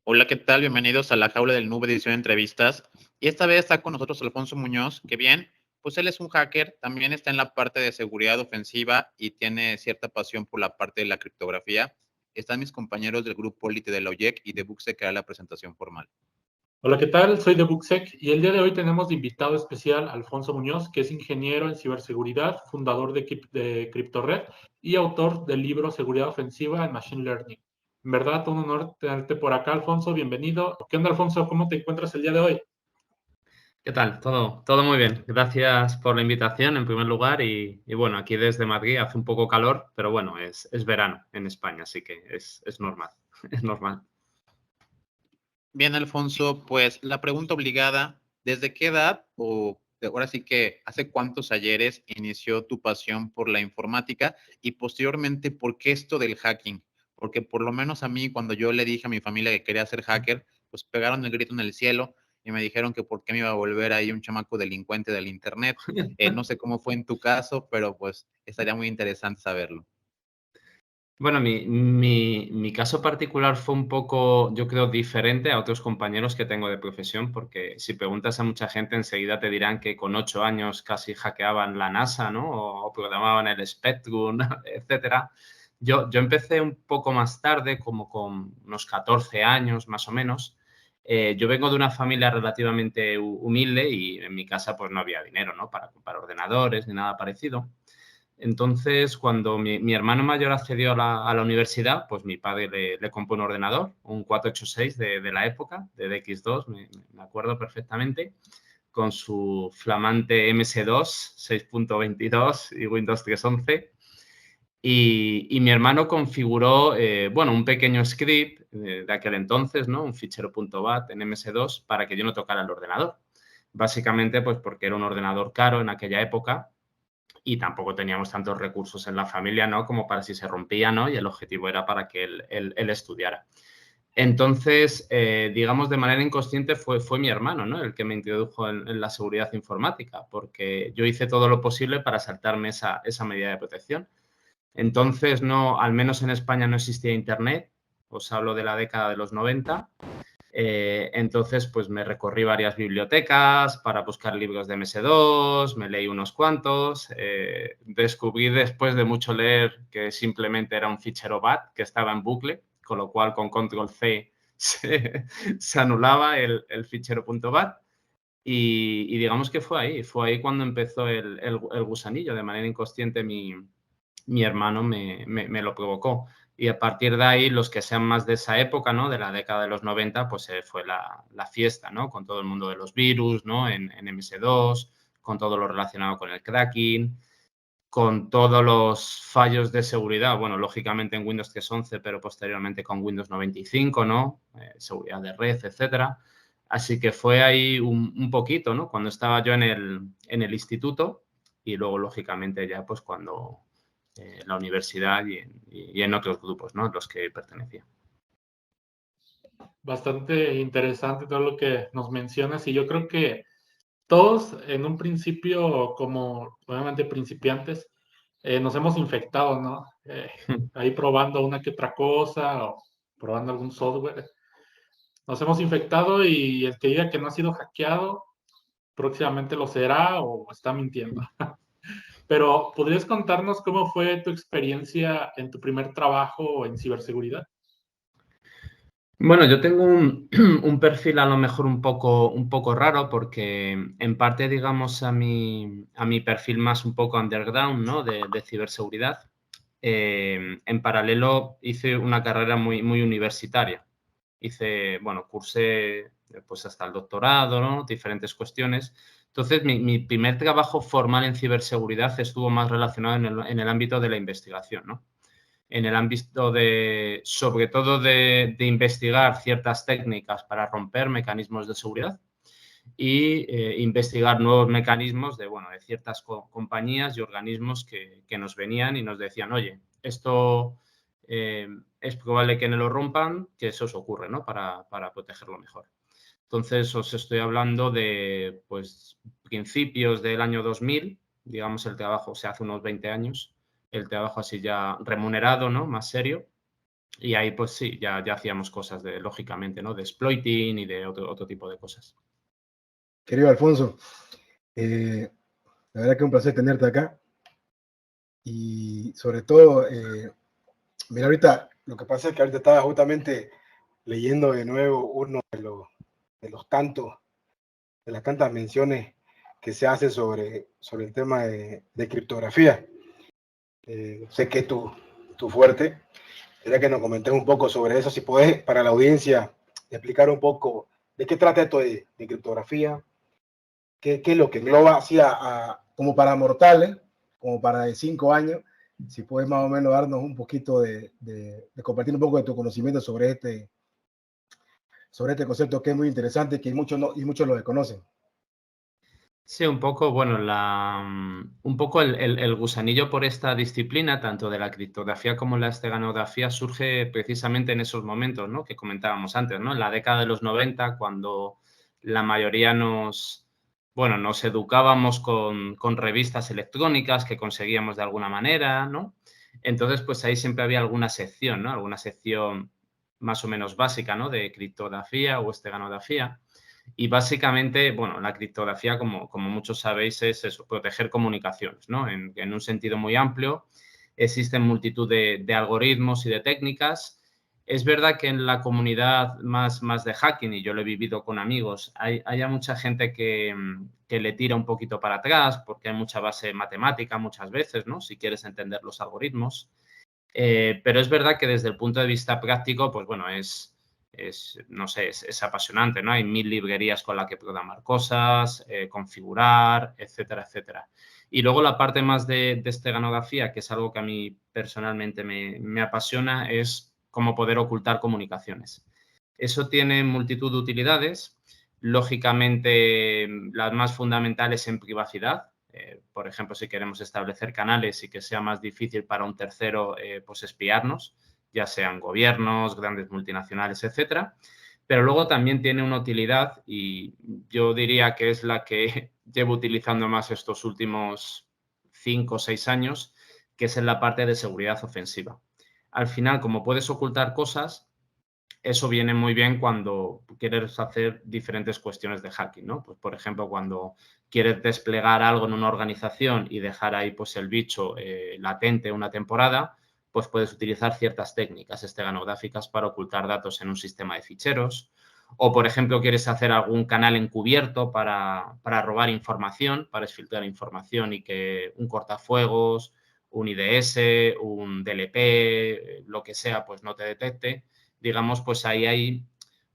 Hola, ¿qué tal? Bienvenidos a la Jaula del Nube edición de entrevistas. Y esta vez está con nosotros Alfonso Muñoz, que bien, pues él es un hacker, también está en la parte de seguridad ofensiva y tiene cierta pasión por la parte de la criptografía. Están mis compañeros del grupo Elite de la OYEC y de Buxe, que hará la presentación formal. Hola, ¿qué tal? Soy de Buxec y el día de hoy tenemos de invitado especial a Alfonso Muñoz, que es ingeniero en ciberseguridad, fundador de CryptoRed y autor del libro Seguridad Ofensiva en Machine Learning. En verdad, un honor tenerte por acá, Alfonso. Bienvenido. ¿Qué onda, Alfonso? ¿Cómo te encuentras el día de hoy? ¿Qué tal? Todo muy bien. Gracias por la invitación en primer lugar y bueno, aquí desde Madrid hace un poco calor, pero bueno, es verano en España, así que es normal, es normal. Bien, Alfonso, pues la pregunta obligada, ¿desde qué edad o ahora sí que hace cuántos ayeres inició tu pasión por la informática y posteriormente por qué esto del hacking? Porque por lo menos a mí, cuando yo le dije a mi familia que quería ser hacker, pues pegaron el grito en el cielo y me dijeron que por qué me iba a volver ahí un chamaco delincuente del internet. No sé cómo fue en tu caso, pero pues estaría muy interesante saberlo. Bueno, mi caso particular fue un poco, yo creo, diferente a otros compañeros que tengo de profesión, porque si preguntas a mucha gente, enseguida te dirán que con 8 años casi hackeaban la NASA, ¿no? O programaban el Spectrum, etcétera. Yo empecé un poco más tarde, como con unos 14 años más o menos. Yo vengo de una familia relativamente humilde y en mi casa pues no había dinero, ¿no? Para comprar ordenadores ni nada parecido. Entonces, cuando mi hermano mayor accedió a la universidad, pues mi padre le compró un ordenador, un 486 de la época, de DX2, me acuerdo perfectamente, con su flamante MS2, 6.22 y Windows 3.11. Y mi hermano configuró, bueno, un pequeño script de aquel entonces, ¿no? Un fichero .bat en MS2 para que yo no tocara el ordenador. Básicamente, pues porque era un ordenador caro en aquella época y tampoco teníamos tantos recursos en la familia, ¿no? Como para si se rompía, ¿no? Y el objetivo era para que él estudiara. Entonces, digamos, de manera inconsciente fue mi hermano, ¿no? El que me introdujo en la seguridad informática, porque yo hice todo lo posible para saltarme esa medida de protección. Entonces, no, al menos en España no existía Internet, os hablo de la década de los 90. Entonces, pues me recorrí varias bibliotecas para buscar libros de MS2, me leí unos cuantos, descubrí después de mucho leer que simplemente era un fichero BAT que estaba en bucle, con lo cual con control C se anulaba el fichero .bat y digamos que fue ahí cuando empezó el gusanillo, de manera inconsciente mi hermano me lo provocó. Y a partir de ahí, los que sean más de esa época, ¿no? De la década de los 90, pues fue la fiesta, ¿no? Con todo el mundo de los virus, ¿no? En MS2, con todo lo relacionado con el cracking, con todos los fallos de seguridad, bueno, lógicamente en Windows 3.11, pero posteriormente con Windows 95, ¿no? Seguridad de red, etcétera. Así que fue ahí un poquito, ¿no? Cuando estaba yo en el instituto y luego, lógicamente, ya pues cuando la universidad y en otros grupos, ¿no? Los que pertenecía. Bastante interesante todo lo que nos mencionas y yo creo que todos en un principio, como obviamente principiantes, nos hemos infectado, ¿no? Ahí probando una que otra cosa o probando algún software. Nos hemos infectado y el que diga que no ha sido hackeado, próximamente lo será o está mintiendo. Pero, ¿podrías contarnos cómo fue tu experiencia en tu primer trabajo en ciberseguridad? Bueno, yo tengo un perfil a lo mejor un poco raro porque en parte, digamos, a mi perfil más un poco underground, ¿no? De ciberseguridad. En paralelo hice una carrera muy universitaria. Bueno, cursé pues hasta el doctorado, ¿no? Diferentes cuestiones. Entonces, mi primer trabajo formal en ciberseguridad estuvo más relacionado en el ámbito de la investigación, ¿no? En el ámbito sobre todo de investigar ciertas técnicas para romper mecanismos de seguridad y investigar nuevos mecanismos de ciertas compañías y organismos que nos venían y nos decían, oye, esto es probable que no lo rompan, que eso os ocurre, ¿no? Para protegerlo mejor. Entonces, os estoy hablando de, pues, principios del año 2000, digamos, el trabajo se hace unos 20 años, el trabajo así ya remunerado, ¿no? Más serio. Y ahí, pues sí, ya hacíamos cosas lógicamente, ¿no? De exploiting y de otro tipo de cosas. Querido Alfonso, la verdad que es un placer tenerte acá. Y sobre todo, mira, ahorita lo que pasa es que ahorita estaba justamente leyendo de nuevo uno de los tantos, de las tantas menciones que se hace sobre el tema de criptografía. Sé que es tu fuerte. Quería que nos comentes un poco sobre eso, si puedes, para la audiencia, explicar un poco de qué trata esto de criptografía, qué es lo que engloba, así como para mortales, como para de 5 años, si puedes más o menos darnos un poquito de compartir un poco de tu conocimiento sobre este concepto que es muy interesante, que muchos lo desconocen. Sí, un poco, bueno, un poco el gusanillo por esta disciplina, tanto de la criptografía como la esteganografía, surge precisamente en esos momentos, ¿no? Que comentábamos antes, ¿no? En la década de los 90, cuando la mayoría nos educábamos con revistas electrónicas que conseguíamos de alguna manera, ¿no? Entonces, pues ahí siempre había alguna sección, ¿no? Alguna sección más o menos básica, ¿no? De criptografía o esteganografía. Y básicamente, bueno, la criptografía, como muchos sabéis, es eso, proteger comunicaciones, ¿no? En un sentido muy amplio. Existen multitud de algoritmos y de técnicas. Es verdad que en la comunidad más de hacking, y yo lo he vivido con amigos, hay mucha gente que le tira un poquito para atrás porque hay mucha base matemática muchas veces, ¿no? Si quieres entender los algoritmos. Pero es verdad que desde el punto de vista práctico, pues bueno, no sé, es apasionante, ¿no? Hay 1000 librerías con las que programar cosas, configurar, etcétera, etcétera. Y luego la parte más de esteganografía, que es algo que a mí personalmente me apasiona, es cómo poder ocultar comunicaciones. Eso tiene multitud de utilidades. Lógicamente, las más fundamentales en privacidad. Por ejemplo, si queremos establecer canales y que sea más difícil para un tercero pues espiarnos, ya sean gobiernos, grandes multinacionales, etcétera. Pero luego también tiene una utilidad y yo diría que es la que llevo utilizando más estos últimos 5 o 6 años, que es en la parte de seguridad ofensiva. Al final, como puedes ocultar cosas, eso viene muy bien cuando quieres hacer diferentes cuestiones de hacking, ¿no? Pues, por ejemplo, cuando quieres desplegar algo en una organización y dejar ahí pues, el bicho latente una temporada, pues puedes utilizar ciertas técnicas esteganográficas para ocultar datos en un sistema de ficheros. O, por ejemplo, quieres hacer algún canal encubierto para robar información, para exfiltrar información y que un cortafuegos, un IDS, un DLP, lo que sea, pues no te detecte. Digamos, pues ahí hay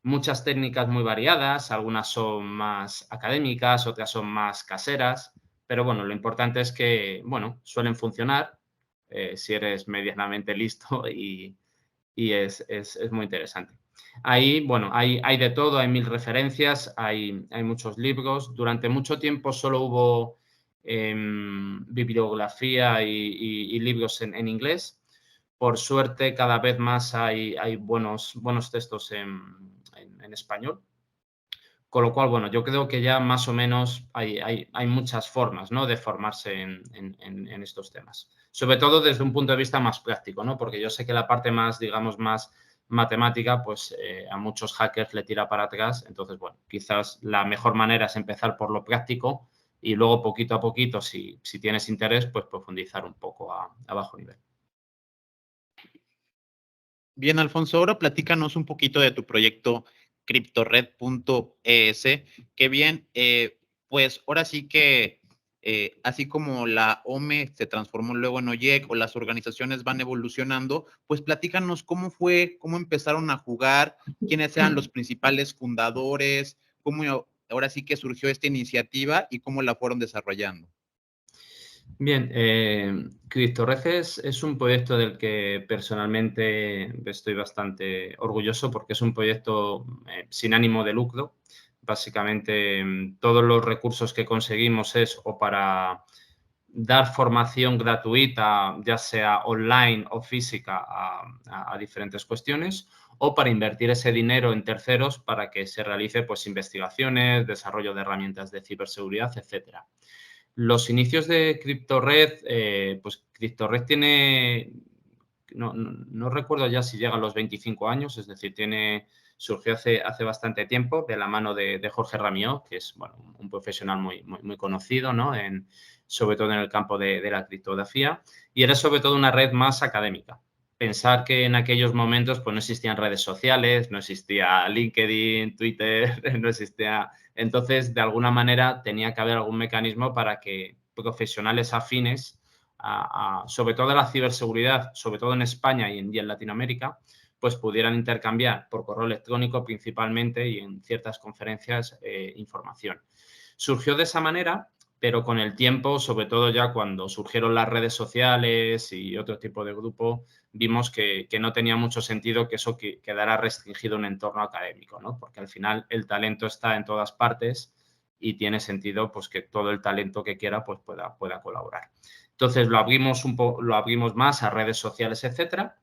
muchas técnicas muy variadas, algunas son más académicas, otras son más caseras, pero bueno, lo importante es que, bueno, suelen funcionar si eres medianamente listo y es muy interesante. Ahí, bueno, hay de todo, hay 1000 referencias, hay muchos libros. Durante mucho tiempo solo hubo bibliografía y libros en inglés. Por suerte, cada vez más hay buenos textos en español. Con lo cual, bueno, yo creo que ya más o menos hay muchas formas, ¿no? De formarse en estos temas. Sobre todo desde un punto de vista más práctico, ¿no? Porque yo sé que la parte más, digamos, más matemática, pues a muchos hackers le tira para atrás. Entonces, bueno, quizás la mejor manera es empezar por lo práctico y luego poquito a poquito, si tienes interés, pues profundizar un poco a bajo nivel. Bien, Alfonso, ahora platícanos un poquito de tu proyecto CryptoRed.es, que bien, pues ahora sí que así como la OME se transformó luego en OYEC o las organizaciones van evolucionando, pues platícanos cómo fue, cómo empezaron a jugar, quiénes eran los principales fundadores, cómo ahora sí que surgió esta iniciativa y cómo la fueron desarrollando. Bien, CryptoRed es un proyecto del que personalmente estoy bastante orgulloso porque es un proyecto sin ánimo de lucro. Básicamente, todos los recursos que conseguimos es o para dar formación gratuita, ya sea online o física, a diferentes cuestiones, o para invertir ese dinero en terceros para que se realice pues, investigaciones, desarrollo de herramientas de ciberseguridad, etcétera. Los inicios de CryptoRed, pues CryptoRed tiene no recuerdo ya si llega a los 25 años, es decir, surgió hace bastante tiempo de la mano de Jorge Ramió, que es bueno, un profesional muy conocido, ¿no? Sobre todo en el campo de la criptografía, y era sobre todo una red más académica. Pensar que en aquellos momentos pues, no existían redes sociales, no existía LinkedIn, Twitter, no existía... Entonces, de alguna manera, tenía que haber algún mecanismo para que profesionales afines, sobre todo a la ciberseguridad, sobre todo en España y en Latinoamérica, pues pudieran intercambiar por correo electrónico principalmente y en ciertas conferencias información. Surgió de esa manera, pero con el tiempo, sobre todo ya cuando surgieron las redes sociales y otro tipo de grupo, vimos que no tenía mucho sentido que eso quedara restringido en un entorno académico, ¿no? Porque al final el talento está en todas partes y tiene sentido pues, que todo el talento que quiera pues, pueda colaborar. Entonces, lo abrimos más a redes sociales, etcétera,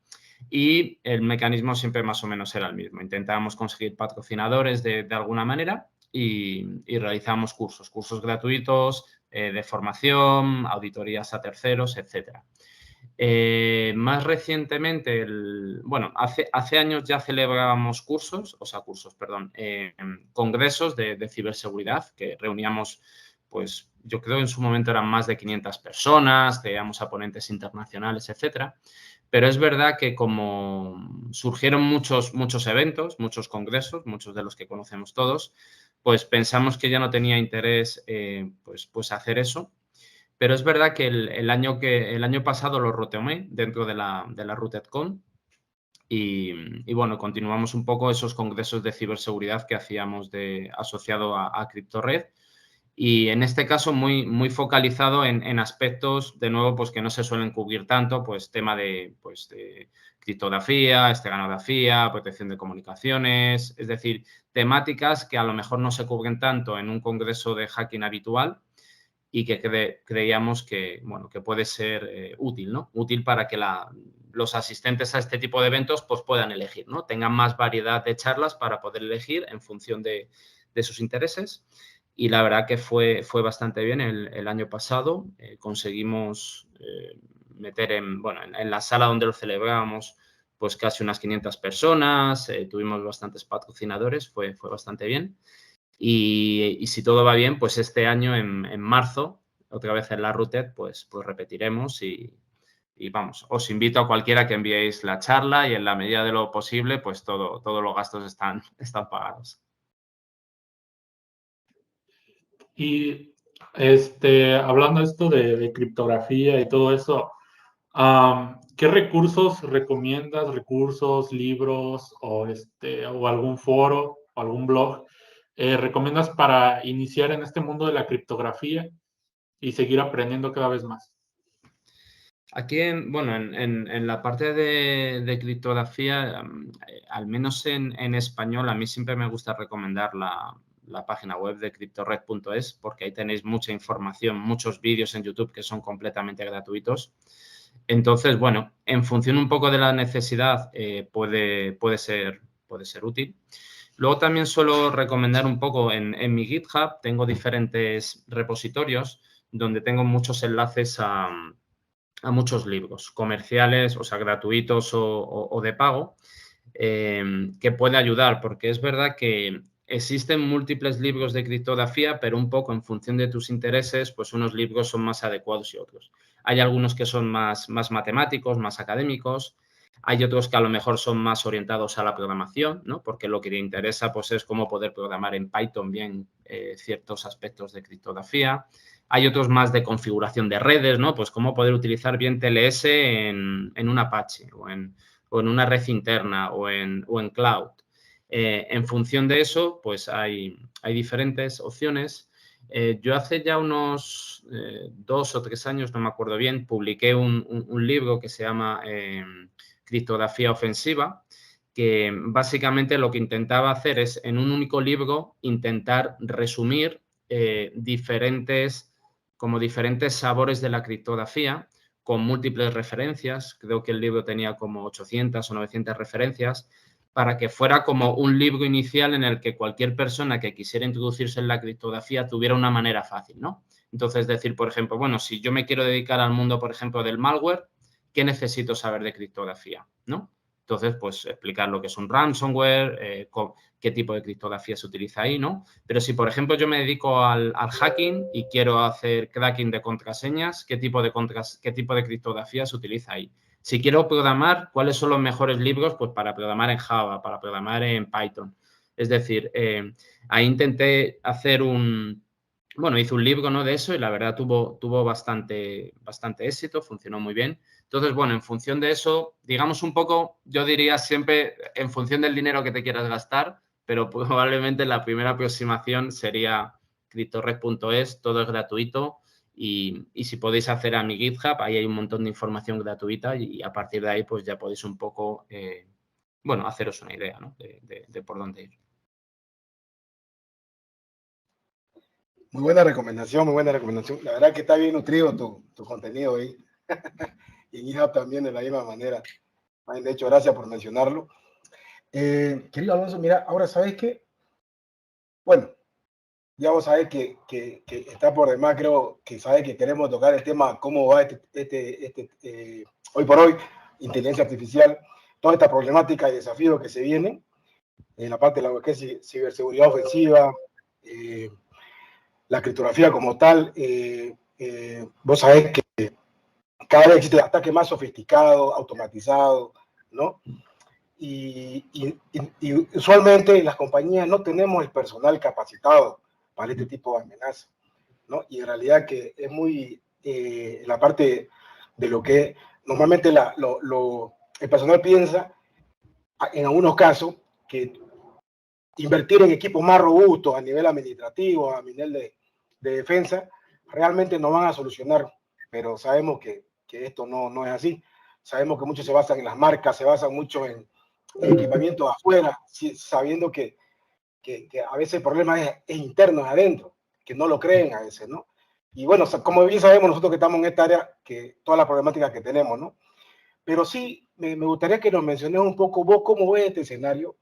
y el mecanismo siempre más o menos era el mismo. Intentábamos conseguir patrocinadores de alguna manera y realizamos cursos gratuitos de formación, auditorías a terceros, etcétera. Más recientemente, hace años ya celebrábamos congresos de ciberseguridad que reuníamos, pues yo creo en su momento eran más de 500 personas, teníamos a ponentes internacionales, etcétera. Pero es verdad que como surgieron muchos eventos, muchos congresos, muchos de los que conocemos todos, pues pensamos que ya no tenía interés pues hacer eso. Pero es verdad que el año pasado lo retomé dentro de la RootedCon y bueno, continuamos un poco esos congresos de ciberseguridad que hacíamos asociado a CryptoRed. Y en este caso muy focalizado en aspectos, de nuevo, pues que no se suelen cubrir tanto, pues tema de criptografía, esteganografía, protección de comunicaciones, es decir, temáticas que a lo mejor no se cubren tanto en un congreso de hacking habitual y que creíamos que, bueno, que puede ser útil, ¿no? Útil para que los asistentes a este tipo de eventos pues puedan elegir, ¿no? Tengan más variedad de charlas para poder elegir en función de sus intereses. Y la verdad que fue bastante bien el año pasado. Conseguimos meter en la sala donde lo celebrábamos pues casi unas 500 personas. Tuvimos bastantes patrocinadores. Fue bastante bien. Y si todo va bien, pues este año en marzo, otra vez en la Rooted, pues repetiremos y vamos, os invito a cualquiera que enviéis la charla y en la medida de lo posible, pues todos los gastos están pagados. Y hablando esto de criptografía y todo eso, ¿qué recursos recomiendas? ¿Recursos, libros o algún foro o algún blog recomiendas para iniciar en este mundo de la criptografía y seguir aprendiendo cada vez más? Aquí, en la parte de criptografía, al menos en español, a mí siempre me gusta recomendar la página web de cryptored.es porque ahí tenéis mucha información, muchos vídeos en YouTube que son completamente gratuitos. Entonces, bueno, en función un poco de la necesidad puede ser útil. Luego también suelo recomendar un poco en mi GitHub, tengo diferentes repositorios donde tengo muchos enlaces a muchos libros comerciales, o sea, gratuitos o de pago, que puede ayudar, porque es verdad que existen múltiples libros de criptografía, pero un poco en función de tus intereses, pues unos libros son más adecuados y otros. Hay algunos que son más matemáticos, más académicos. Hay otros que a lo mejor son más orientados a la programación, ¿no? Porque lo que te interesa pues, es cómo poder programar en Python bien ciertos aspectos de criptografía. Hay otros más de configuración de redes, ¿no? Pues cómo poder utilizar bien TLS en un Apache o en una red interna o en cloud. En función de eso, pues hay diferentes opciones. Yo hace ya unos 2 o 3 años, no me acuerdo bien, publiqué un libro que se llama Criptografía Ofensiva, que básicamente lo que intentaba hacer es, en un único libro, intentar resumir diferentes sabores de la criptografía con múltiples referencias. Creo que el libro tenía como 800 o 900 referencias para que fuera como un libro inicial en el que cualquier persona que quisiera introducirse en la criptografía tuviera una manera fácil, ¿no? Entonces, decir, por ejemplo, bueno, si yo me quiero dedicar al mundo, por ejemplo, del malware, ¿qué necesito saber de criptografía? ¿No? Entonces, pues explicar lo que es un ransomware, qué tipo de criptografía se utiliza ahí, ¿no? Pero si, por ejemplo, yo me dedico al hacking y quiero hacer cracking de contraseñas, ¿qué tipo de criptografía se utiliza ahí? Si quiero programar, ¿cuáles son los mejores libros? Pues para programar en Java, para programar en Python. Es decir, ahí intenté hacer hice un libro, ¿no?, de eso y la verdad tuvo bastante éxito, funcionó muy bien. Entonces, bueno, en función de eso, digamos un poco, yo diría siempre en función del dinero que te quieras gastar, pero probablemente la primera aproximación sería cryptored.es, todo es gratuito y si podéis hacer a mi GitHub, ahí hay un montón de información gratuita y a partir de ahí pues ya podéis un poco, haceros una idea, ¿no?, de por dónde ir. Muy buena recomendación, muy buena recomendación. La verdad que está bien nutrido tu contenido ahí. Y en GitHub también de la misma manera. De hecho, gracias por mencionarlo. Querido Alonso, mira, ahora sabes que, bueno, ya vos sabés que está por demás, creo que sabés que queremos tocar el tema, cómo va hoy por hoy, inteligencia artificial, toda esta problemática y desafíos que se vienen en la parte de la que es ciberseguridad ofensiva, la criptografía como tal. Vos sabés que cada vez existe ataque más sofisticado, automatizado, ¿no? Y usualmente las compañías no tenemos el personal capacitado para este tipo de amenazas, ¿no? Y en realidad que es muy la parte de lo que normalmente el personal piensa, en algunos casos, que invertir en equipos más robustos a nivel administrativo, a nivel de defensa, realmente no van a solucionar, pero sabemos que esto no es así. Sabemos que muchos se basan en las marcas, se basan mucho en equipamiento afuera, sabiendo que a veces el problema es interno, es adentro, que no lo creen a veces, ¿no? Y bueno, como bien sabemos nosotros que estamos en esta área, que toda la problemática que tenemos, ¿no? Pero sí, me gustaría que nos menciones un poco vos cómo ves este escenario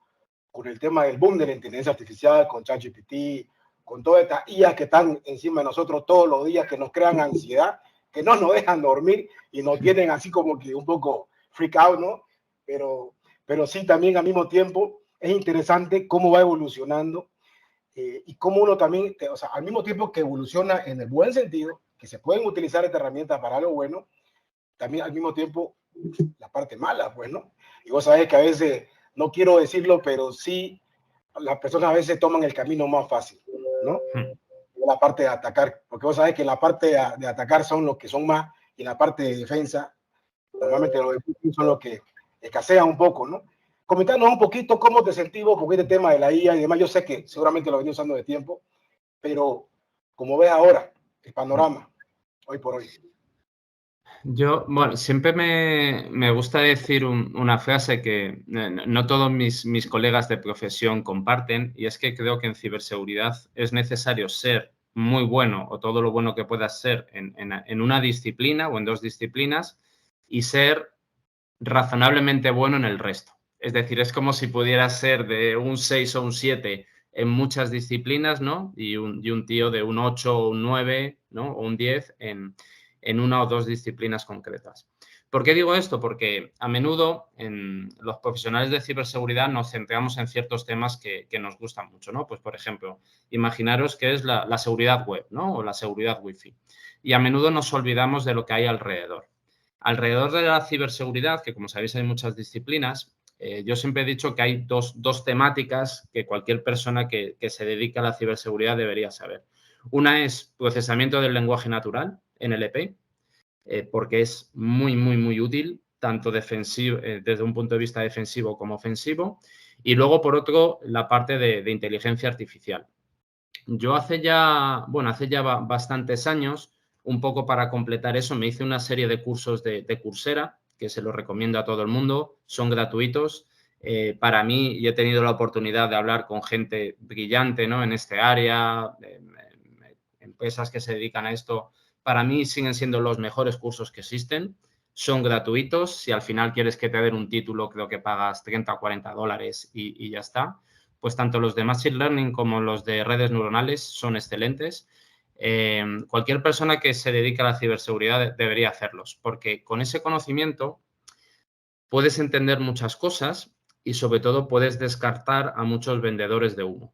con el tema del boom de la inteligencia artificial, con ChatGPT, con todas estas IA que están encima de nosotros todos los días, que nos crean ansiedad, que no nos dejan dormir y nos tienen así como que un poco freak out, ¿no? Pero sí, también al mismo tiempo es interesante cómo va evolucionando y cómo uno también, o sea, al mismo tiempo que evoluciona en el buen sentido, que se pueden utilizar estas herramientas para algo bueno, también al mismo tiempo la parte mala, pues, ¿no? Y vos sabés que a veces, no quiero decirlo, pero sí, las personas a veces toman el camino más fácil, ¿no? La parte de atacar, porque vos sabés que la parte de atacar son los que son más, y la parte de defensa, normalmente los defensivos son los que escasean un poco, ¿no? Comentarnos un poquito cómo te sentís vos con este tema de la IA y demás. Yo sé que seguramente lo venís usando de tiempo, pero como ves ahora, el panorama, hoy por hoy. Yo, bueno, siempre me gusta decir una frase que no todos mis colegas de profesión comparten, y es que creo que en ciberseguridad es necesario ser muy bueno o todo lo bueno que puedas ser en una disciplina o en dos disciplinas y ser razonablemente bueno en el resto. Es decir, es como si pudieras ser de un 6 o un 7 en muchas disciplinas, ¿no? Y un tío de un 8 o un 9, ¿no? O un 10 en una o dos disciplinas concretas. ¿Por qué digo esto? Porque a menudo en los profesionales de ciberseguridad nos centramos en ciertos temas que nos gustan mucho, ¿no? Pues, por ejemplo, imaginaros que es la seguridad web, ¿no? O la seguridad wifi. Y a menudo nos olvidamos de lo que hay alrededor. Alrededor de la ciberseguridad, que como sabéis hay muchas disciplinas, yo siempre he dicho que hay dos temáticas que cualquier persona que se dedica a la ciberseguridad debería saber. Una es procesamiento del lenguaje natural, NLP, porque es muy, muy, muy útil, tanto defensivo, desde un punto de vista defensivo como ofensivo. Y luego, por otro, la parte de inteligencia artificial. Yo hace ya bastantes años, un poco para completar eso, me hice una serie de cursos de Coursera, que se los recomiendo a todo el mundo, son gratuitos. Para mí, y he tenido la oportunidad de hablar con gente brillante, ¿no?, en este área, empresas que se dedican a esto, para mí siguen siendo los mejores cursos que existen. Son gratuitos. Si al final quieres que te den un título, creo que pagas 30 o 40 dólares y ya está. Pues tanto los de Machine Learning como los de redes neuronales son excelentes. Cualquier persona que se dedique a la ciberseguridad debería hacerlos, porque con ese conocimiento puedes entender muchas cosas y sobre todo puedes descartar a muchos vendedores de humo.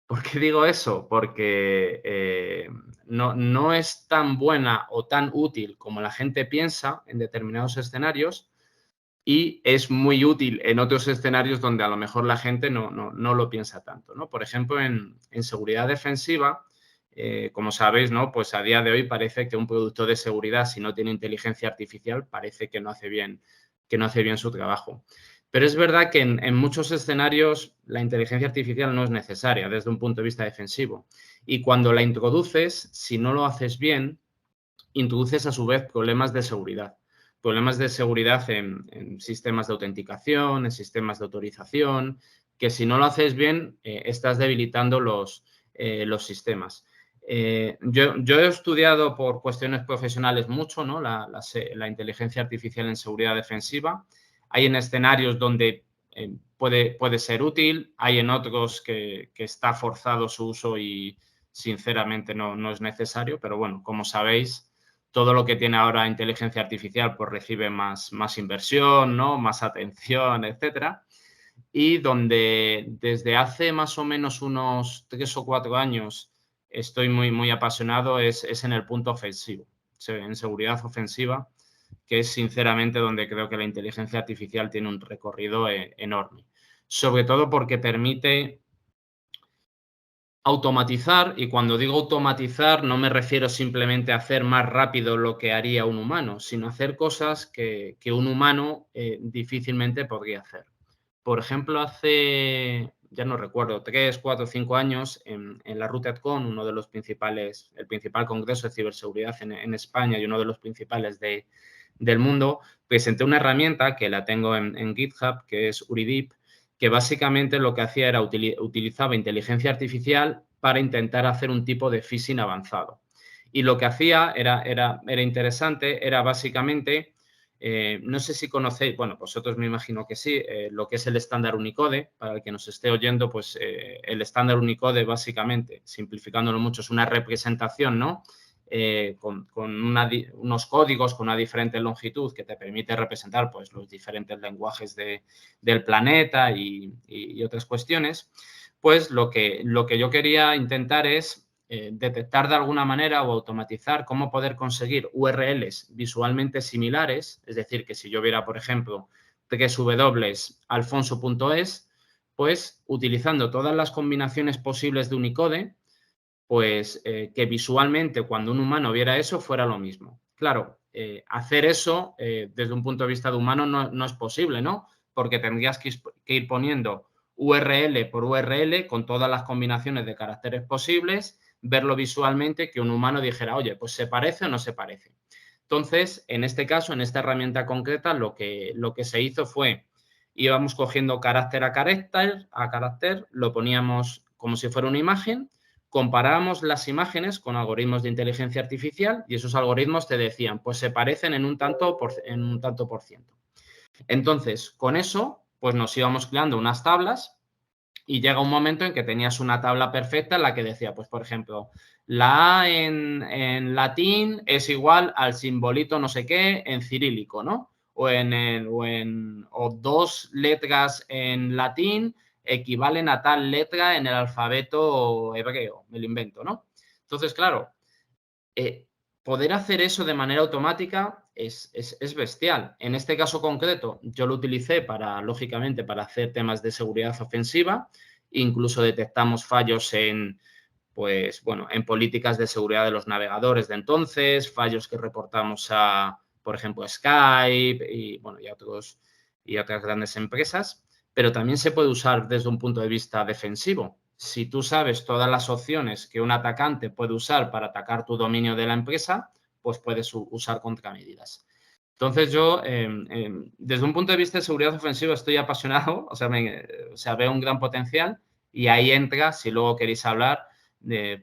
¿Por qué digo eso? Porque no es tan buena o tan útil como la gente piensa en determinados escenarios y es muy útil en otros escenarios donde a lo mejor la gente no lo piensa tanto, ¿no? Por ejemplo, en seguridad defensiva, como sabéis, ¿no? Pues a día de hoy parece que un producto de seguridad, si no tiene inteligencia artificial, parece que no hace bien su trabajo. Pero es verdad que en muchos escenarios la inteligencia artificial no es necesaria desde un punto de vista defensivo. Y cuando la introduces, si no lo haces bien, introduces a su vez problemas de seguridad. Problemas de seguridad en sistemas de autenticación, en sistemas de autorización, que si no lo haces bien, estás debilitando los sistemas. Yo he estudiado por cuestiones profesionales mucho, ¿no? la inteligencia artificial en seguridad defensiva. Hay en escenarios donde puede ser útil, hay en otros que está forzado su uso y sinceramente no es necesario, pero bueno, como sabéis, todo lo que tiene ahora inteligencia artificial pues recibe más inversión, ¿no? Más atención, etcétera. Y donde desde hace más o menos unos 3 o 4 años estoy muy apasionado es en el punto ofensivo, en seguridad ofensiva, que es sinceramente donde creo que la inteligencia artificial tiene un recorrido enorme. Sobre todo porque permite automatizar, y cuando digo automatizar no me refiero simplemente a hacer más rápido lo que haría un humano, sino hacer cosas que un humano difícilmente podría hacer. Por ejemplo, hace, ya no recuerdo, 3, 4, 5 años, en la RUTEDCON, el principal congreso de ciberseguridad en España y uno de los principales del mundo, presenté una herramienta que la tengo en GitHub, que es URIDIP, que básicamente lo que hacía era utilizaba inteligencia artificial para intentar hacer un tipo de phishing avanzado. Y lo que hacía era interesante, era básicamente, no sé si conocéis, bueno, vosotros me imagino que sí, lo que es el estándar Unicode. Para el que nos esté oyendo, pues el estándar Unicode básicamente, simplificándolo mucho, es una representación, ¿no? Con unos códigos con una diferente longitud que te permite representar pues, los diferentes lenguajes del planeta y otras cuestiones, pues lo que yo quería intentar es detectar de alguna manera o automatizar cómo poder conseguir URLs visualmente similares, es decir, que si yo viera, por ejemplo, www.alfonso.es, pues utilizando todas las combinaciones posibles de Unicode, pues que visualmente cuando un humano viera eso fuera lo mismo. Claro, hacer eso desde un punto de vista de humano no es posible, ¿no? Porque tendrías que ir poniendo URL por URL con todas las combinaciones de caracteres posibles, verlo visualmente, que un humano dijera, oye, pues se parece o no se parece. Entonces, en este caso, en esta herramienta concreta, lo que se hizo fue, íbamos cogiendo carácter a carácter, lo poníamos como si fuera una imagen, comparábamos las imágenes con algoritmos de inteligencia artificial y esos algoritmos te decían, pues se parecen en un tanto por ciento. Entonces, con eso, pues nos íbamos creando unas tablas y llega un momento en que tenías una tabla perfecta en la que decía, pues por ejemplo, la A en latín es igual al simbolito no sé qué en cirílico, ¿no? O 2 letras en latín equivalen a tal letra en el alfabeto hebreo, me lo invento, ¿no? Entonces, claro, poder hacer eso de manera automática es bestial. En este caso concreto, yo lo utilicé lógicamente, para hacer temas de seguridad ofensiva. Incluso detectamos fallos en políticas de seguridad de los navegadores de entonces, fallos que reportamos por ejemplo, Skype y otras grandes empresas. Pero también se puede usar desde un punto de vista defensivo. Si tú sabes todas las opciones que un atacante puede usar para atacar tu dominio de la empresa, pues puedes usar contramedidas. Entonces yo, desde un punto de vista de seguridad ofensiva, estoy apasionado, o sea, veo un gran potencial y ahí entra, si luego queréis hablar,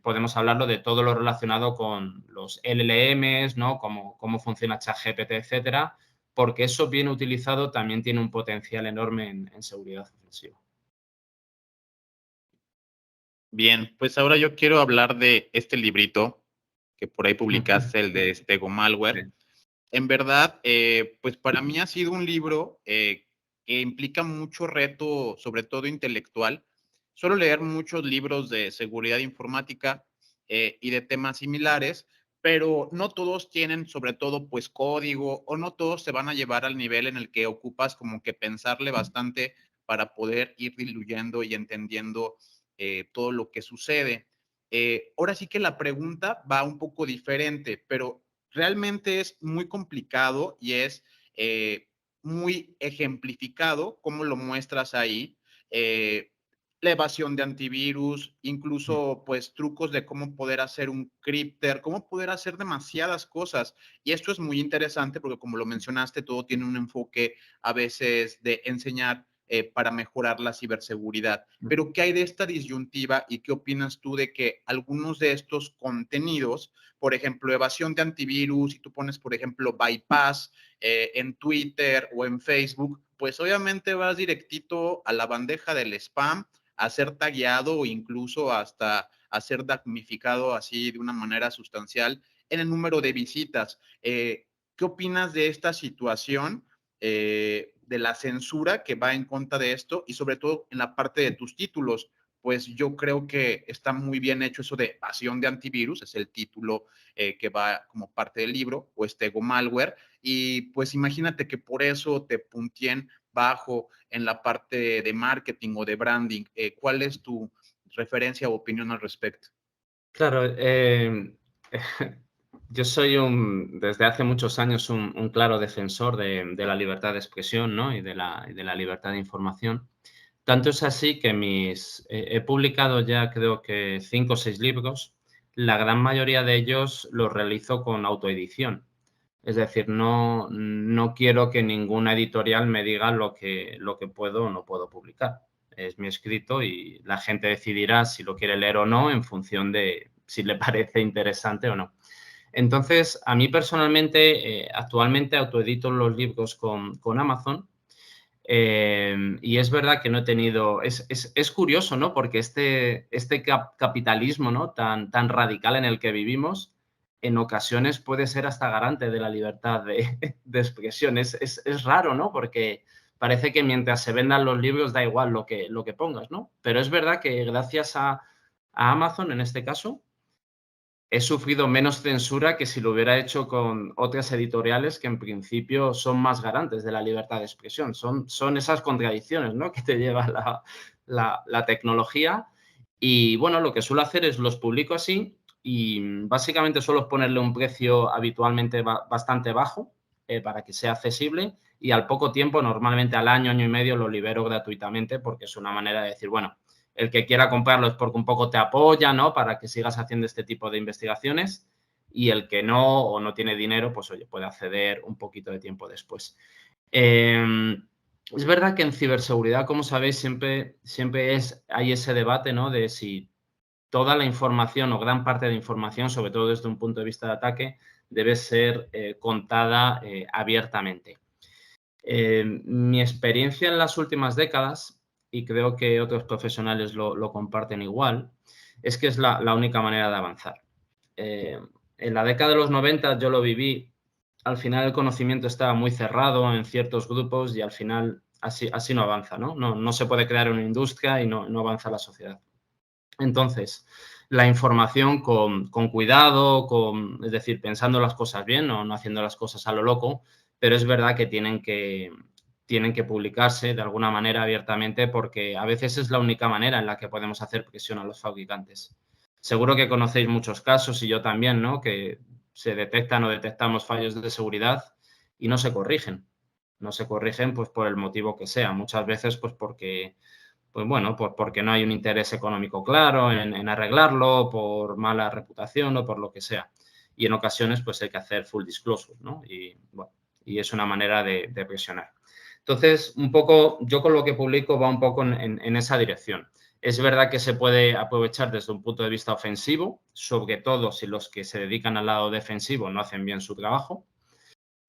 podemos hablarlo de todo lo relacionado con los LLMs, ¿no? Cómo funciona ChatGPT, etcétera, porque eso bien utilizado también tiene un potencial enorme en seguridad ofensiva. Bien, pues ahora yo quiero hablar de este librito que por ahí publicaste, el de Stego Malware. Sí. En verdad, pues para mí ha sido un libro que implica mucho reto, sobre todo intelectual. Suelo leer muchos libros de seguridad informática y de temas similares, pero no todos tienen sobre todo pues código o no todos se van a llevar al nivel en el que ocupas como que pensarle bastante para poder ir diluyendo y entendiendo todo lo que sucede. Ahora sí que la pregunta va un poco diferente, pero realmente es muy complicado y es muy ejemplificado, como lo muestras ahí, la evasión de antivirus, incluso pues trucos de cómo poder hacer un crypter, cómo poder hacer demasiadas cosas. Y esto es muy interesante porque como lo mencionaste, todo tiene un enfoque a veces de enseñar para mejorar la ciberseguridad. Pero ¿qué hay de esta disyuntiva y qué opinas tú de que algunos de estos contenidos, por ejemplo, evasión de antivirus, si tú pones, por ejemplo, bypass en Twitter o en Facebook, pues obviamente vas directito a la bandeja del spam, a ser tagueado o incluso hasta a ser damnificado así de una manera sustancial en el número de visitas. ¿Qué opinas de esta situación? De la censura que va en contra de esto y sobre todo en la parte de tus títulos, pues yo creo que está muy bien hecho eso de evasión de antivirus, es el título que va como parte del libro, o Stego Malware, y pues imagínate que por eso te puntien bajo en la parte de marketing o de branding. ¿Cuál es tu referencia o opinión al respecto? Claro, yo soy desde hace muchos años un claro defensor de la libertad de expresión, ¿no? Y de la libertad de información. Tanto es así que he publicado ya creo que 5 o 6 libros. La gran mayoría de ellos los realizo con autoedición. Es decir, no quiero que ninguna editorial me diga lo que puedo o no puedo publicar. Es mi escrito y la gente decidirá si lo quiere leer o no en función de si le parece interesante o no. Entonces, a mí personalmente, actualmente autoedito los libros con Amazon. Y es verdad que no he tenido. Es curioso, ¿no? Porque este capitalismo, ¿no? Tan radical en el que vivimos, en ocasiones puede ser hasta garante de la libertad de expresión. Es raro, ¿no? Porque parece que mientras se vendan los libros da igual lo que pongas, ¿no? Pero es verdad que gracias a Amazon, en este caso, he sufrido menos censura que si lo hubiera hecho con otras editoriales que en principio son más garantes de la libertad de expresión. Son esas contradicciones, ¿no? Que te lleva la tecnología. Y bueno, lo que suelo hacer es los publico así y básicamente suelo ponerle un precio habitualmente bastante bajo para que sea accesible y al poco tiempo, normalmente al año, año y medio, lo libero gratuitamente porque es una manera de decir, bueno, el que quiera comprarlo es porque un poco te apoya, ¿no? Para que sigas haciendo este tipo de investigaciones y el que no o no tiene dinero, pues oye, puede acceder un poquito de tiempo después. Es verdad que en ciberseguridad, como sabéis, siempre hay ese debate, ¿no? De si toda la información o gran parte de información, sobre todo desde un punto de vista de ataque, debe ser contada abiertamente. Mi experiencia en las últimas décadas, y creo que otros profesionales lo comparten igual, es que es la única manera de avanzar. En la década de los 90 yo lo viví, al final el conocimiento estaba muy cerrado en ciertos grupos y al final así no avanza, ¿no? No se puede crear una industria y no avanza la sociedad. Entonces, la información con cuidado, es decir, pensando las cosas bien, no haciendo las cosas a lo loco, pero es verdad que tienen que publicarse de alguna manera abiertamente porque a veces es la única manera en la que podemos hacer presión a los fabricantes. Seguro que conocéis muchos casos y yo también, ¿no? Que se detectan o detectamos fallos de seguridad y no se corrigen. No se corrigen pues por el motivo que sea. Muchas veces pues porque porque no hay un interés económico claro en arreglarlo, por mala reputación o por lo que sea. Y en ocasiones, pues hay que hacer full disclosure, ¿no? Y es una manera de presionar. Entonces, un poco, yo con lo que publico va un poco en esa dirección. Es verdad que se puede aprovechar desde un punto de vista ofensivo, sobre todo si los que se dedican al lado defensivo no hacen bien su trabajo.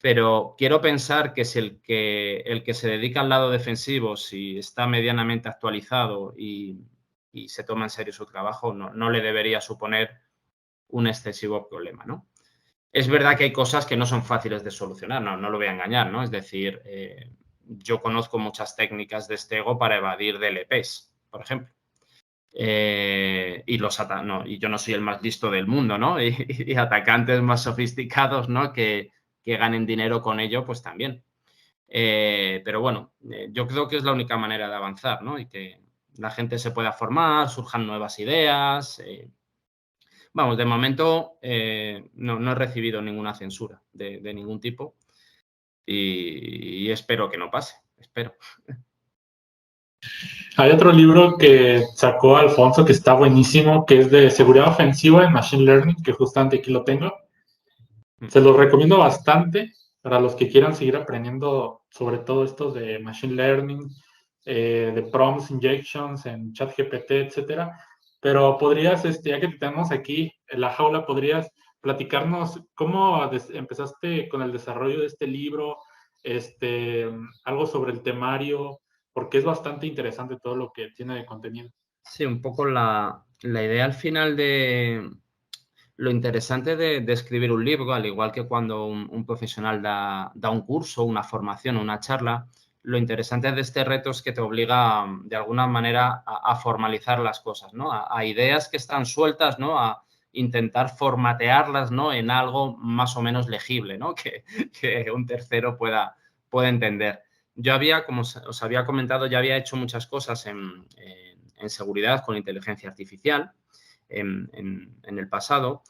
Pero quiero pensar que si el que se dedica al lado defensivo, si está medianamente actualizado y y se toma en serio su trabajo, no le debería suponer un excesivo problema, ¿no? Es verdad que hay cosas que no son fáciles de solucionar, no lo voy a engañar, ¿no? Es decir, yo conozco muchas técnicas de stego para evadir DLPs, por ejemplo. Y yo no soy el más listo del mundo, ¿no? Y atacantes más sofisticados, ¿no? Que ganen dinero con ello, pues también. Pero bueno, yo creo que es la única manera de avanzar, ¿no? Y que la gente se pueda formar, surjan nuevas ideas. Vamos, de momento no he recibido ninguna censura de ningún tipo y espero que no pase, espero. Hay otro libro que sacó Alfonso que está buenísimo, que es de seguridad ofensiva en Machine Learning, que justamente aquí lo tengo. Se los recomiendo bastante para los que quieran seguir aprendiendo sobre todo esto de Machine Learning, de prompts injections en ChatGPT, etcétera. Pero podrías, ya que te tenemos aquí en la jaula, podrías platicarnos cómo empezaste con el desarrollo de este libro, algo sobre el temario, porque es bastante interesante todo lo que tiene de contenido. Sí, un poco la idea al final de lo interesante de escribir un libro, al igual que cuando un profesional da un curso, una formación, una charla, lo interesante de este reto es que te obliga de alguna manera a formalizar las cosas, ¿no? A ideas que están sueltas, ¿no? A intentar formatearlas, ¿no? En algo más o menos legible, ¿no? Que un tercero pueda entender. Yo como os había comentado, ya había hecho muchas cosas en seguridad con inteligencia artificial en el pasado,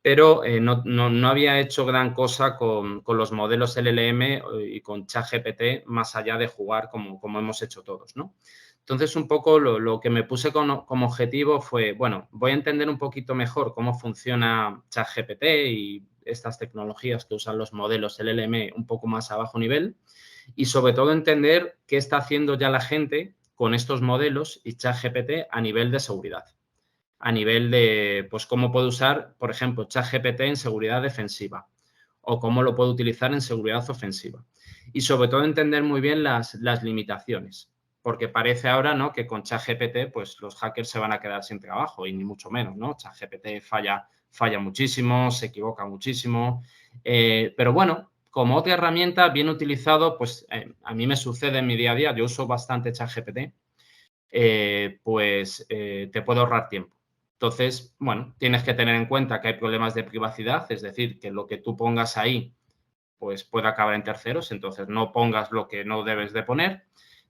pero no había hecho gran cosa con los modelos LLM y con ChatGPT más allá de jugar como hemos hecho todos, ¿no? Entonces, un poco lo que me puse como objetivo fue, bueno, voy a entender un poquito mejor cómo funciona ChatGPT y estas tecnologías que usan los modelos LLM un poco más a bajo nivel y, sobre todo, entender qué está haciendo ya la gente con estos modelos y ChatGPT a nivel de seguridad. A nivel de, pues, cómo puedo usar, por ejemplo, ChatGPT en seguridad defensiva o cómo lo puedo utilizar en seguridad ofensiva. Y, sobre todo, entender muy bien las limitaciones, porque parece ahora, ¿no?, que con ChatGPT, pues, los hackers se van a quedar sin trabajo y ni mucho menos, ¿no? ChatGPT falla muchísimo, se equivoca muchísimo, pero bueno, como otra herramienta bien utilizado, pues a mí me sucede en mi día a día, yo uso bastante ChatGPT, pues te puede ahorrar tiempo. Entonces, bueno, tienes que tener en cuenta que hay problemas de privacidad, es decir, que lo que tú pongas ahí pues puede acabar en terceros, entonces no pongas lo que no debes de poner,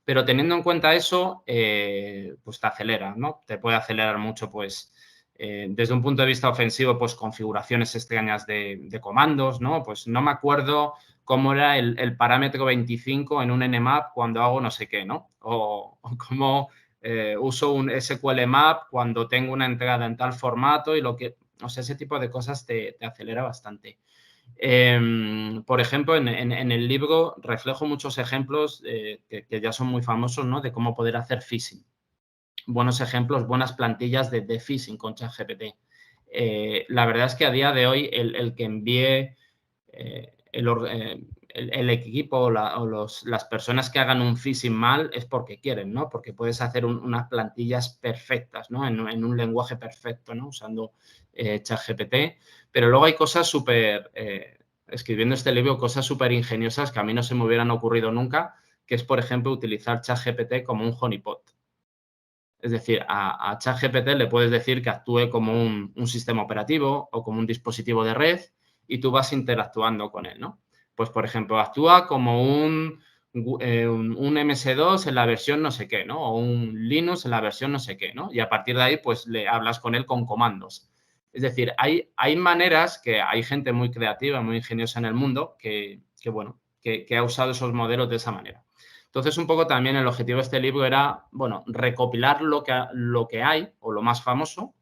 pero teniendo en cuenta eso, pues te acelera, ¿no? Te puede acelerar mucho, pues, desde un punto de vista ofensivo, pues configuraciones extrañas de comandos, ¿no? Pues no me acuerdo cómo era el parámetro 25 en un nmap cuando hago no sé qué, ¿no? O cómo uso un SQL map cuando tengo una entrada en tal formato y o sea, ese tipo de cosas te acelera bastante. Por ejemplo, en el libro reflejo muchos ejemplos que ya son muy famosos, ¿no? De cómo poder hacer phishing. Buenos ejemplos, buenas plantillas de phishing con ChatGPT. La verdad es que a día de hoy el que envíe el equipo o las personas que hagan un phishing mal es porque quieren, ¿no? Porque puedes hacer unas plantillas perfectas, ¿no? En un lenguaje perfecto, ¿no? Usando ChatGPT. Pero luego hay cosas escribiendo este libro, cosas súper ingeniosas que a mí no se me hubieran ocurrido nunca, que es, por ejemplo, utilizar ChatGPT como un honeypot. Es decir, a ChatGPT le puedes decir que actúe como un sistema operativo o como un dispositivo de red y tú vas interactuando con él, ¿no? Pues, por ejemplo, actúa como un MS2 en la versión no sé qué, ¿no? O un Linux en la versión no sé qué, ¿no? Y a partir de ahí, pues, le hablas con él con comandos. Es decir, hay maneras que hay gente muy creativa, muy ingeniosa en el mundo que ha usado esos modelos de esa manera. Entonces, un poco también el objetivo de este libro era, bueno, recopilar lo que hay o lo más famoso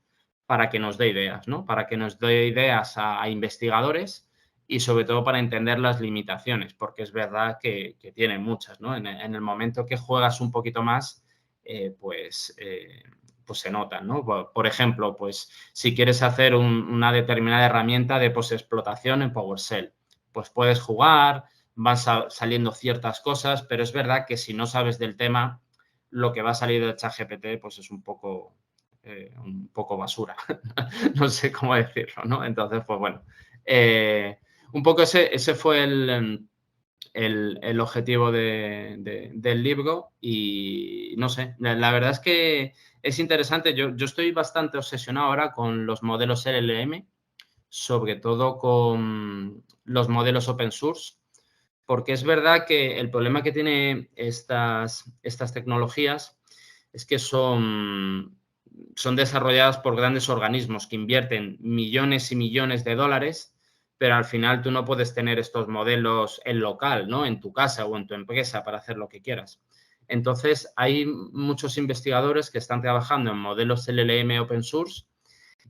para que nos dé ideas, ¿no? Para que nos dé ideas a investigadores y, sobre todo, para entender las limitaciones, porque es verdad que tiene muchas, ¿no? En el momento que juegas un poquito más, pues se notan, ¿no? Por ejemplo, pues si quieres hacer una determinada herramienta de postexplotación en PowerShell, pues puedes jugar, van saliendo ciertas cosas, pero es verdad que si no sabes del tema, lo que va a salir de ChatGPT pues es un poco un poco basura. No sé cómo decirlo, ¿no? Entonces, pues bueno, un poco ese fue el objetivo del libro y no sé, la verdad es que es interesante. Yo estoy bastante obsesionado ahora con los modelos LLM, sobre todo con los modelos open source, porque es verdad que el problema que tiene estas tecnologías es que son desarrolladas por grandes organismos que invierten millones y millones de dólares, pero al final tú no puedes tener estos modelos en local, ¿no? En tu casa o en tu empresa para hacer lo que quieras. Entonces, hay muchos investigadores que están trabajando en modelos LLM open source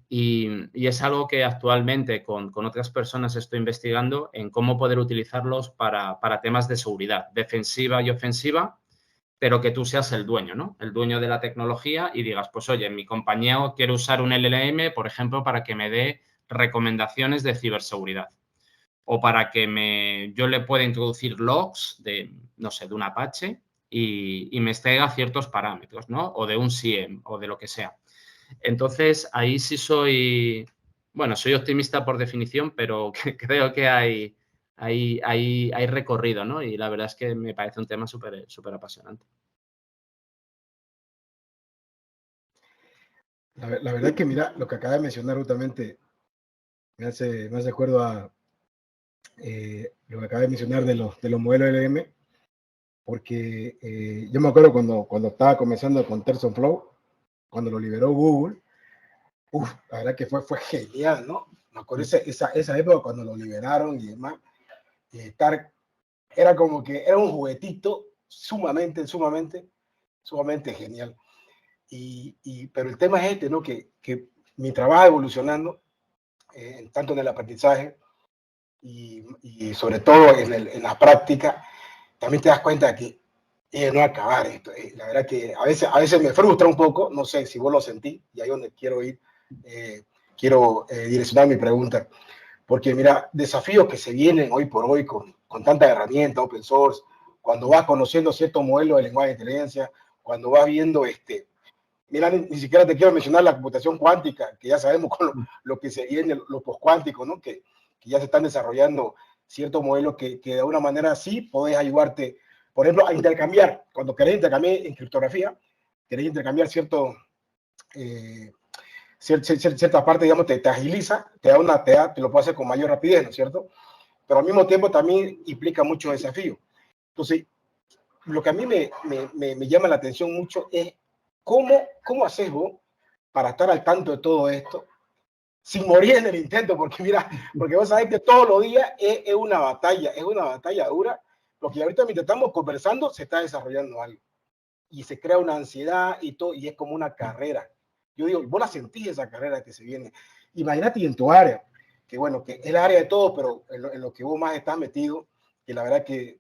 y es algo que actualmente con otras personas estoy investigando en cómo poder utilizarlos para temas de seguridad, defensiva y ofensiva, pero que tú seas el dueño, ¿no? El dueño de la tecnología y digas, pues oye, en mi compañía quiero usar un LLM, por ejemplo, para que me dé recomendaciones de ciberseguridad o para que yo le pueda introducir logs de, no sé, de un Apache y me extraiga ciertos parámetros, ¿no? O de un SIEM o de lo que sea. Entonces, ahí sí soy optimista por definición, pero creo que hay recorrido, ¿no? Y la verdad es que me parece un tema súper apasionante. La verdad que, mira, lo que acaba de mencionar justamente me hace acuerdo a lo que acaba de mencionar de los modelos LLM, porque yo me acuerdo cuando estaba comenzando con TensorFlow, cuando lo liberó Google, la verdad que fue genial, ¿no? Me acuerdo esa época cuando lo liberaron y demás, era como que era un juguetito sumamente genial. Pero el tema es ¿no? Que mi trabajo evolucionando, tanto en el aprendizaje y sobre todo en la práctica, también te das cuenta de que no acabar esto. La verdad que a veces me frustra un poco, no sé si vos lo sentís, y ahí es donde quiero ir, quiero direccionar mi pregunta. Porque mira, desafíos que se vienen hoy por hoy con tantas herramientas, open source, cuando vas conociendo ciertos modelos de lenguaje de inteligencia, cuando vas viendo mira, ni siquiera te quiero mencionar la computación cuántica, que ya sabemos con lo que se viene, los postcuánticos, ¿no? Que ya se están desarrollando ciertos modelos que de alguna manera sí podés ayudarte, por ejemplo, a intercambiar. Cuando querés intercambiar en criptografía, querés intercambiar cierta parte, digamos, te agiliza, te lo puede hacer con mayor rapidez, ¿no es cierto? Pero al mismo tiempo también implica mucho desafío. Entonces, lo que a mí me llama la atención mucho es ¿cómo haces vos para estar al tanto de todo esto sin morir en el intento? Porque vos sabés que todos los días es una batalla dura, porque ahorita mientras estamos conversando se está desarrollando algo y se crea una ansiedad y todo, y es como una carrera. Yo digo, vos la sentís esa carrera que se viene. Imagínate en tu área, que bueno, que es el área de todos, pero en lo que vos más estás metido, que la verdad que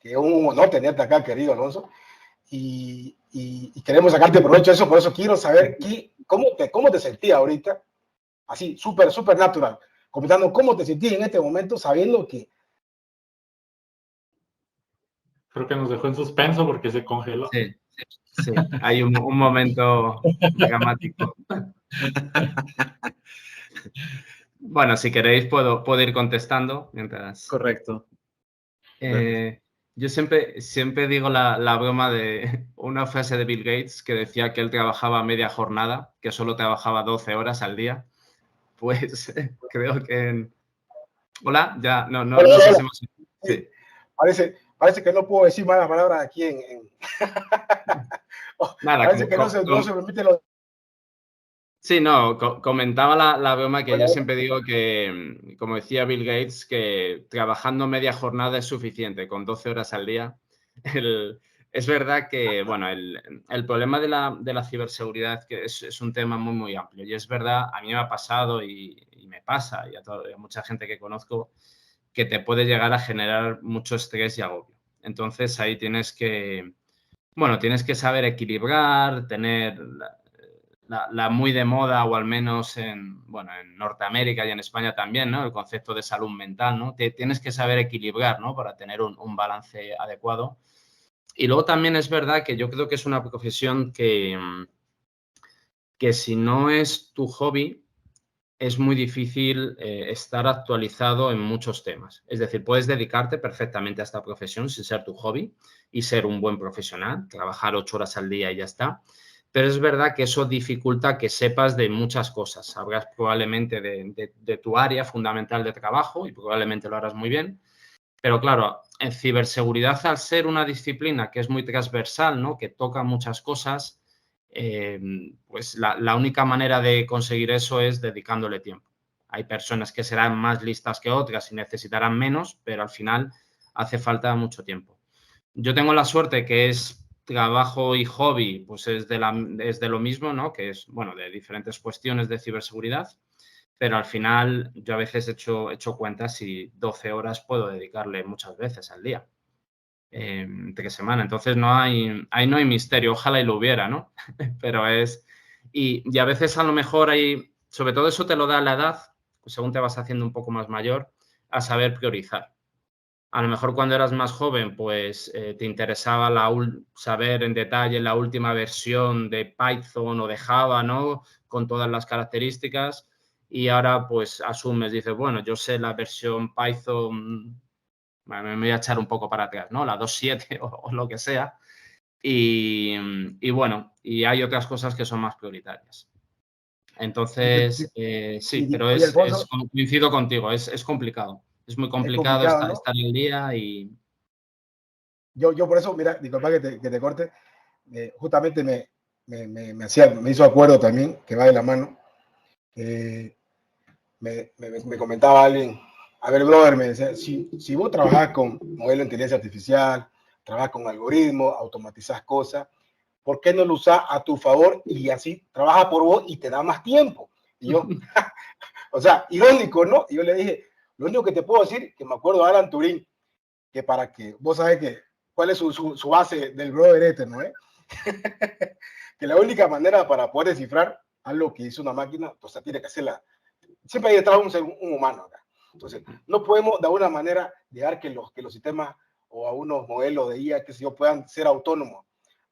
es un honor tenerte acá, querido Alonso. Y queremos sacarte provecho de eso, por eso quiero saber cómo te sentías ahorita, así, súper natural, comentando cómo te sentías en este momento, sabiendo que... Creo que nos dejó en suspenso porque se congeló. Sí, hay un momento dramático. Bueno, si queréis puedo ir contestando mientras... Correcto. Yo siempre digo la broma de una frase de Bill Gates que decía que él trabajaba media jornada, que solo trabajaba 12 horas al día. Pues creo que... Hola, ya, no sé si hemos... Sí. Parece que no puedo decir malas palabras aquí Nada, parece que no se permite lo... Sí, no, comentaba la broma que yo siempre digo que, como decía Bill Gates, que trabajando media jornada es suficiente, con 12 horas al día. Es verdad que, bueno, el problema de la ciberseguridad que es un tema muy amplio. Y es verdad, a mí me ha pasado y me pasa, y a mucha gente que conozco, que te puede llegar a generar mucho estrés y agobio. Entonces, ahí tienes que saber equilibrar, tener... La muy de moda, o al menos en Norteamérica y en España también, ¿no? El concepto de salud mental, ¿no? Tienes que saber equilibrar, ¿no? Para tener un balance adecuado. Y luego también es verdad que yo creo que es una profesión que que si no es tu hobby, es muy difícil estar actualizado en muchos temas. Es decir, puedes dedicarte perfectamente a esta profesión sin ser tu hobby y ser un buen profesional, trabajar 8 horas al día y ya está. Pero es verdad que eso dificulta que sepas de muchas cosas. Sabrás probablemente de tu área fundamental de trabajo y probablemente lo harás muy bien. Pero claro, en ciberseguridad, al ser una disciplina que es muy transversal, ¿no? Que toca muchas cosas, pues la única manera de conseguir eso es dedicándole tiempo. Hay personas que serán más listas que otras y necesitarán menos, pero al final hace falta mucho tiempo. Yo tengo la suerte que es trabajo y hobby, pues es de lo mismo, ¿no? Que es, bueno, de diferentes cuestiones de ciberseguridad, pero al final yo a veces he hecho cuentas y 12 horas puedo dedicarle muchas veces al día, entre semana. Entonces ahí no hay misterio, ojalá y lo hubiera, ¿no? Pero y a veces a lo mejor sobre todo eso te lo da la edad, pues según te vas haciendo un poco más mayor, a saber priorizar. A lo mejor cuando eras más joven, pues te interesaba saber en detalle la última versión de Python o de Java, ¿no? Con todas las características. Y ahora, pues, asumes, dices, bueno, yo sé la versión Python, me voy a echar un poco para atrás, ¿no? La 2.7 o lo que sea. Y bueno, y hay otras cosas que son más prioritarias. Entonces, sí, pero oye, Alfonso, coincido contigo, es complicado. Es muy complicado, ¿no? estar en el día y... Yo por eso, mira, disculpa que te corte, justamente me hizo acuerdo también, que va de la mano. Me comentaba alguien, a ver, brother, me decía, si vos trabajás con modelo de inteligencia artificial, trabajas con algoritmos, automatizás cosas, ¿por qué no lo usás a tu favor y así trabaja por vos y te da más tiempo? Y yo, o sea, irónico, ¿no? Y yo le dije, lo único que te puedo decir, que me acuerdo de Alan Turing, que para que vos sabés que cuál es su base del brother eterno, ¿eh? Que la única manera para poder descifrar algo que hizo una máquina, o sea, tiene que hacerla. Siempre hay detrás un humano acá. Entonces, no podemos de alguna manera dejar que los sistemas o a unos modelos de IA, que si yo, puedan ser autónomos.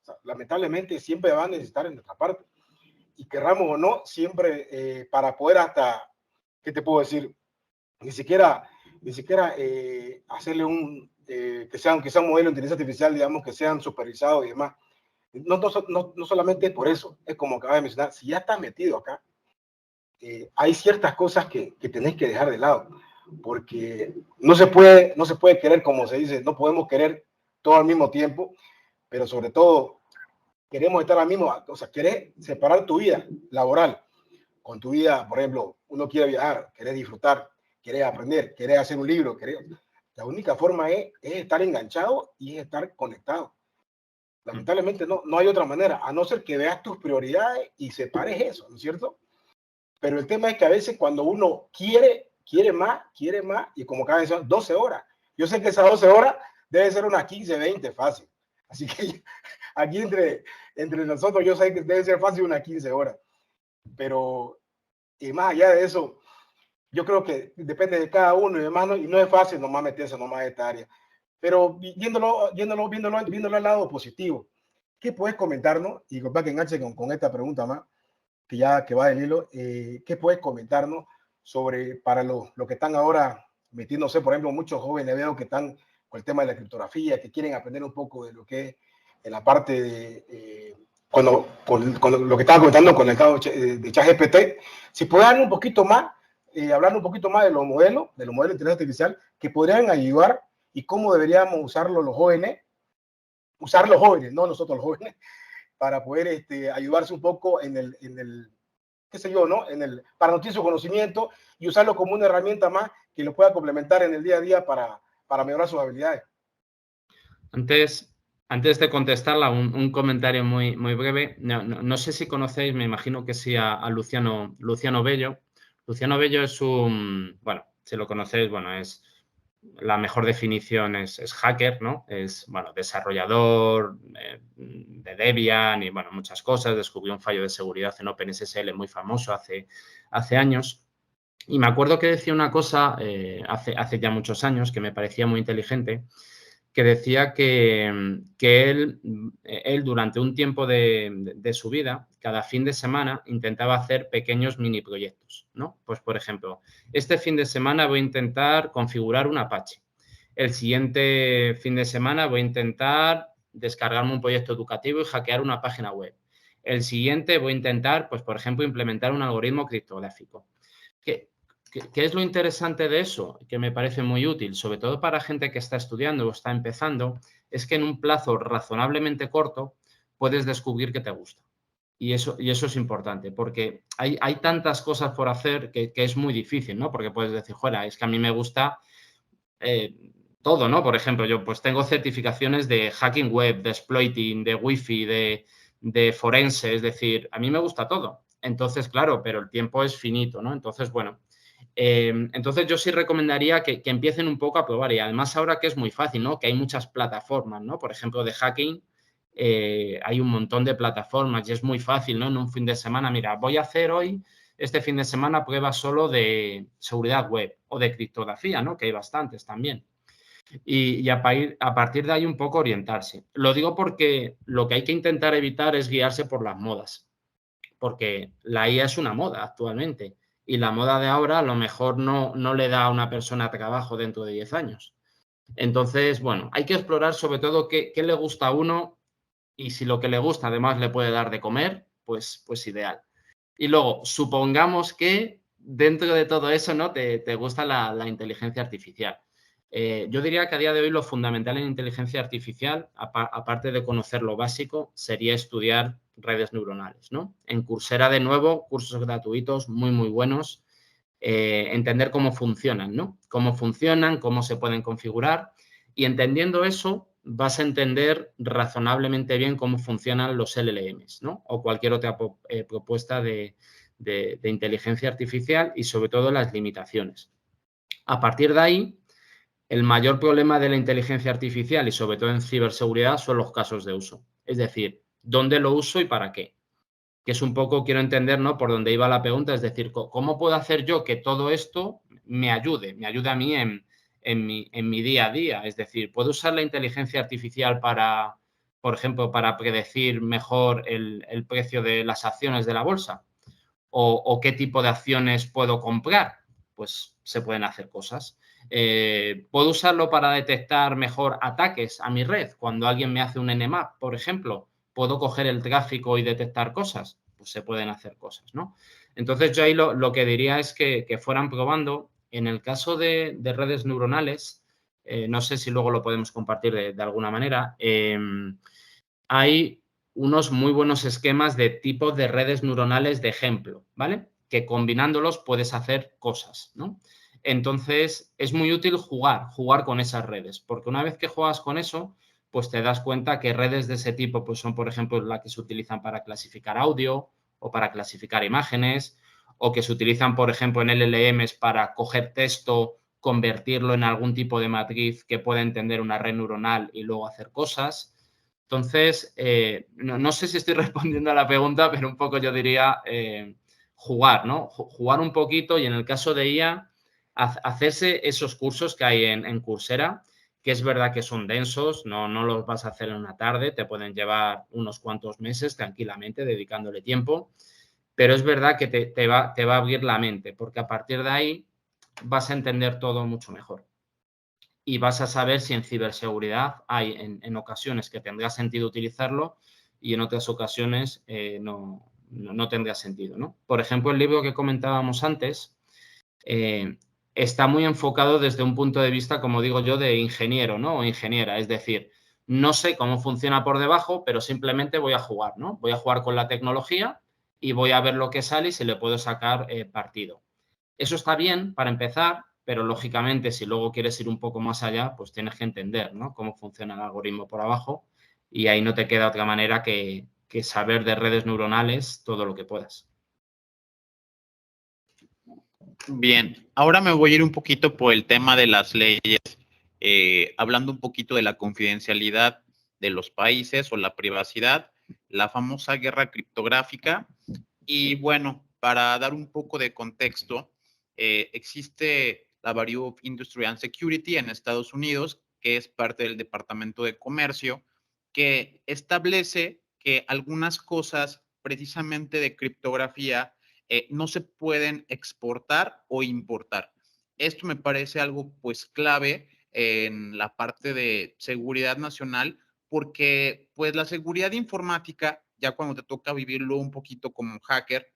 O sea, lamentablemente siempre van a necesitar en nuestra parte. Y querramos o no, siempre para poder hasta, ¿qué te puedo decir? Ni siquiera hacerle que sea un modelo de inteligencia artificial, digamos, que sean supervisados y demás. No solamente por eso, es como acaba de mencionar, si ya estás metido acá, hay ciertas cosas que tenés que dejar de lado, porque no se puede querer, como se dice, no podemos querer todo al mismo tiempo, pero sobre todo queremos estar al mismo, o sea, querés separar tu vida laboral con tu vida. Por ejemplo, uno quiere viajar, querés disfrutar, querés aprender, querés hacer un libro, la única forma es estar enganchado y es estar conectado. Lamentablemente no hay otra manera, a no ser que veas tus prioridades y separes eso, ¿no es cierto? Pero el tema es que a veces cuando uno quiere más, y como cada vez son 12 horas. Yo sé que esas 12 horas debe ser unas 15, 20 fácil. Así que aquí entre nosotros yo sé que debe ser fácil unas 15 horas. Pero y más allá de eso, yo creo que depende de cada uno y demás, ¿no? Y no es fácil nomás meterse nomás en esta área. Pero viéndolo al lado positivo, ¿qué puedes comentarnos? Y para que enganche con esta pregunta más, que va del hilo, ¿qué puedes comentarnos sobre para los que están ahora metiéndose? Por ejemplo, muchos jóvenes veo que están con el tema de la criptografía, que quieren aprender un poco de lo que es en la parte de con lo que estaba comentando con el caso de ChatGPT. Si puedes hablar un poquito más de los modelos de inteligencia artificial que podrían ayudar y cómo deberíamos usarlos los jóvenes, no nosotros los jóvenes, para poder ayudarse un poco en el qué sé yo, ¿no? Para nutrir su conocimiento y usarlo como una herramienta más que lo pueda complementar en el día a día para mejorar sus habilidades. Antes de contestarla, un comentario muy, muy breve. No sé si conocéis, me imagino que sí, a Luciano Bello. Luciano Bello es bueno, si lo conocéis, bueno, la mejor definición es hacker, ¿no? Es, bueno, desarrollador de Debian y, bueno, muchas cosas. Descubrió un fallo de seguridad en OpenSSL muy famoso hace años. Y me acuerdo que decía una cosa hace ya muchos años que me parecía muy inteligente, que decía que él durante un tiempo de su vida, cada fin de semana, intentaba hacer pequeños mini proyectos, ¿no? Pues, por ejemplo, este fin de semana voy a intentar configurar un Apache. El siguiente fin de semana voy a intentar descargarme un proyecto educativo y hackear una página web. El siguiente voy a intentar, pues, por ejemplo, implementar un algoritmo criptográfico. ¿Qué es lo interesante de eso? Que me parece muy útil, sobre todo para gente que está estudiando o está empezando, es que en un plazo razonablemente corto puedes descubrir que te gusta. Y eso es importante, porque hay tantas cosas por hacer que es muy difícil, ¿no? Porque puedes decir, joder, es que a mí me gusta todo, ¿no? Por ejemplo, yo pues tengo certificaciones de hacking web, de exploiting, de wifi, de forense, es decir, a mí me gusta todo. Entonces, claro, pero el tiempo es finito, ¿no? Entonces, bueno, entonces yo sí recomendaría que empiecen un poco a probar y además ahora que es muy fácil, ¿no? Que hay muchas plataformas, ¿no? Por ejemplo, de hacking hay un montón de plataformas y es muy fácil, ¿no? En un fin de semana, mira, voy a hacer hoy, este fin de semana, pruebas solo de seguridad web o de criptografía, ¿no? Que hay bastantes también. Y a partir de ahí un poco orientarse. Lo digo porque lo que hay que intentar evitar es guiarse por las modas, porque la IA es una moda actualmente y la moda de ahora a lo mejor no le da a una persona trabajo dentro de 10 años. Entonces, bueno, hay que explorar sobre todo qué le gusta a uno y si lo que le gusta además le puede dar de comer, pues ideal. Y luego, supongamos que dentro de todo eso, ¿no? Te gusta la inteligencia artificial. Yo diría que a día de hoy lo fundamental en inteligencia artificial, aparte de conocer lo básico, sería estudiar redes neuronales, ¿no? En Coursera, de nuevo, cursos gratuitos muy, muy buenos. Entender cómo funcionan, ¿no? Cómo funcionan, cómo se pueden configurar. Y entendiendo eso, vas a entender razonablemente bien cómo funcionan los LLMs, ¿no? O cualquier otra propuesta de inteligencia artificial y, sobre todo, las limitaciones. A partir de ahí, el mayor problema de la inteligencia artificial y, sobre todo, en ciberseguridad son los casos de uso. Es decir, ¿dónde lo uso y para qué? Que es un poco, quiero entender, ¿no? Por dónde iba la pregunta, es decir, ¿cómo puedo hacer yo que todo esto me ayude a mí en mi día a día? Es decir, ¿puedo usar la inteligencia artificial para, por ejemplo, para predecir mejor el precio de las acciones de la bolsa? ¿O qué tipo de acciones puedo comprar? Pues se pueden hacer cosas. ¿Puedo usarlo para detectar mejor ataques a mi red? Cuando alguien me hace un Nmap, por ejemplo, ¿puedo coger el tráfico y detectar cosas? Pues se pueden hacer cosas, ¿no? Entonces, yo ahí lo que diría es que fueran probando. En el caso de redes neuronales, no sé si luego lo podemos compartir de alguna manera, hay unos muy buenos esquemas de tipos de redes neuronales de ejemplo, ¿vale? Que combinándolos puedes hacer cosas, ¿no? Entonces, es muy útil jugar con esas redes, porque una vez que juegas con eso, pues te das cuenta que redes de ese tipo pues son, por ejemplo, las que se utilizan para clasificar audio o para clasificar imágenes, o que se utilizan, por ejemplo, en LLMs para coger texto, convertirlo en algún tipo de matriz que pueda entender una red neuronal y luego hacer cosas. Entonces, no sé si estoy respondiendo a la pregunta, pero un poco yo diría jugar, ¿no? Jugar un poquito y en el caso de IA, hacerse esos cursos que hay en Coursera, que es verdad que son densos, no los vas a hacer en una tarde, te pueden llevar unos cuantos meses tranquilamente dedicándole tiempo, pero es verdad que te va a abrir la mente, porque a partir de ahí vas a entender todo mucho mejor. Y vas a saber si en ciberseguridad hay en ocasiones que tendrá sentido utilizarlo y en otras ocasiones no tendrá sentido, ¿no? Por ejemplo, el libro que comentábamos antes está muy enfocado desde un punto de vista, como digo yo, de ingeniero, ¿no? O ingeniera, es decir, no sé cómo funciona por debajo, pero simplemente voy a jugar, ¿no? Voy a jugar con la tecnología y voy a ver lo que sale y si le puedo sacar partido. Eso está bien para empezar, pero lógicamente si luego quieres ir un poco más allá, pues tienes que entender, ¿no? Cómo funciona el algoritmo por abajo y ahí no te queda otra manera que saber de redes neuronales todo lo que puedas. Bien, ahora me voy a ir un poquito por el tema de las leyes, hablando un poquito de la confidencialidad de los países o la privacidad, la famosa guerra criptográfica. Y bueno, para dar un poco de contexto, existe la Bureau of Industry and Security en Estados Unidos, que es parte del Departamento de Comercio, que establece que algunas cosas precisamente de criptografía no se pueden exportar o importar. Esto me parece algo pues clave en la parte de seguridad nacional, porque pues la seguridad informática, ya cuando te toca vivirlo un poquito como hacker,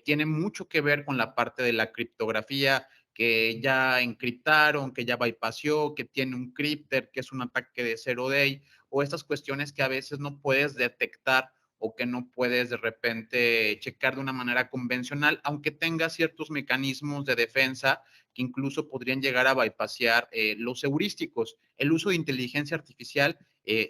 tiene mucho que ver con la parte de la criptografía, que ya encriptaron, que ya bypassó, que tiene un crypter, que es un ataque de zero day, o estas cuestiones que a veces no puedes detectar o que no puedes de repente checar de una manera convencional, aunque tenga ciertos mecanismos de defensa que incluso podrían llegar a bypassear los heurísticos. El uso de inteligencia artificial,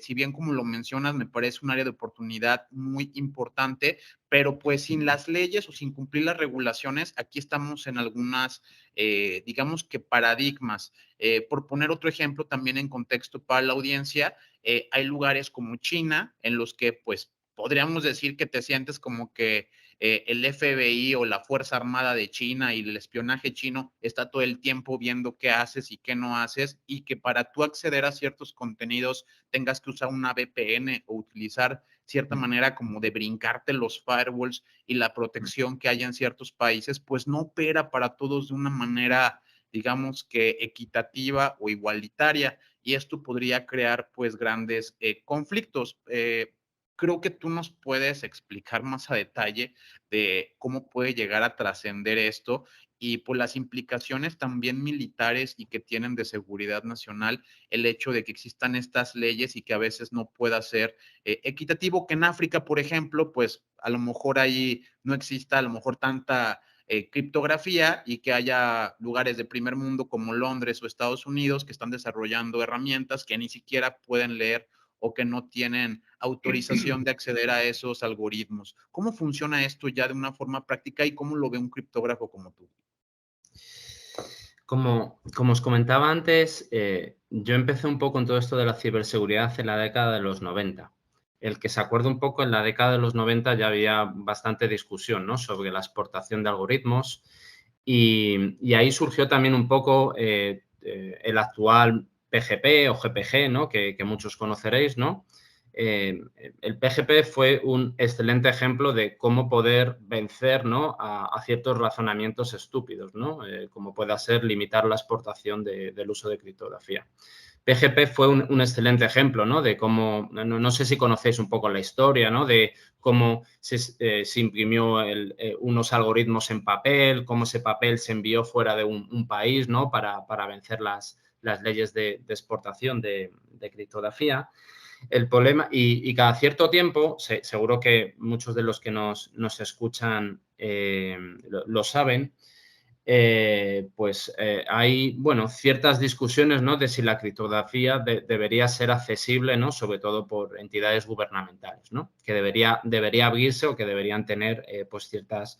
si bien como lo mencionas, me parece un área de oportunidad muy importante, pero pues sin las leyes o sin cumplir las regulaciones, aquí estamos en algunas, digamos que paradigmas. Por poner otro ejemplo también en contexto para la audiencia, hay lugares como China en los que pues podríamos decir que te sientes como que el FBI o la Fuerza Armada de China y el espionaje chino está todo el tiempo viendo qué haces y qué no haces, y que para tú acceder a ciertos contenidos tengas que usar una VPN o utilizar cierta manera como de brincarte los firewalls y la protección que hay en ciertos países, pues no opera para todos de una manera, digamos que equitativa o igualitaria, y esto podría crear pues grandes conflictos. Creo que tú nos puedes explicar más a detalle de cómo puede llegar a trascender esto y por las implicaciones también militares y que tienen de seguridad nacional el hecho de que existan estas leyes y que a veces no pueda ser equitativo, que en África, por ejemplo, pues a lo mejor ahí no exista a lo mejor tanta criptografía y que haya lugares de primer mundo como Londres o Estados Unidos que están desarrollando herramientas que ni siquiera pueden leer o que no tienen autorización de acceder a esos algoritmos. ¿Cómo funciona esto ya de una forma práctica y cómo lo ve un criptógrafo como tú? Como os comentaba antes, yo empecé un poco en todo esto de la ciberseguridad en la década de los 90. El que se acuerde un poco, en la década de los 90 ya había bastante discusión, ¿no?, sobre la exportación de algoritmos y ahí surgió también un poco el actual PGP o GPG, ¿no?, que muchos conoceréis, ¿no? El PGP fue un excelente ejemplo de cómo poder vencer, ¿no?, a ciertos razonamientos estúpidos, ¿no?, como pueda ser limitar la exportación del uso de criptografía. PGP fue un excelente ejemplo, ¿no?, de cómo, no sé si conocéis un poco la historia, ¿no?, de cómo se imprimió unos algoritmos en papel, cómo ese papel se envió fuera de un país, ¿no?, para vencer las leyes de exportación de criptografía. El problema, y cada cierto tiempo, seguro que muchos de los que nos escuchan lo saben, hay, bueno, ciertas discusiones, ¿no?, de si la criptografía debería ser accesible, ¿no?, sobre todo por entidades gubernamentales, ¿no?, que debería abrirse o que deberían tener pues ciertas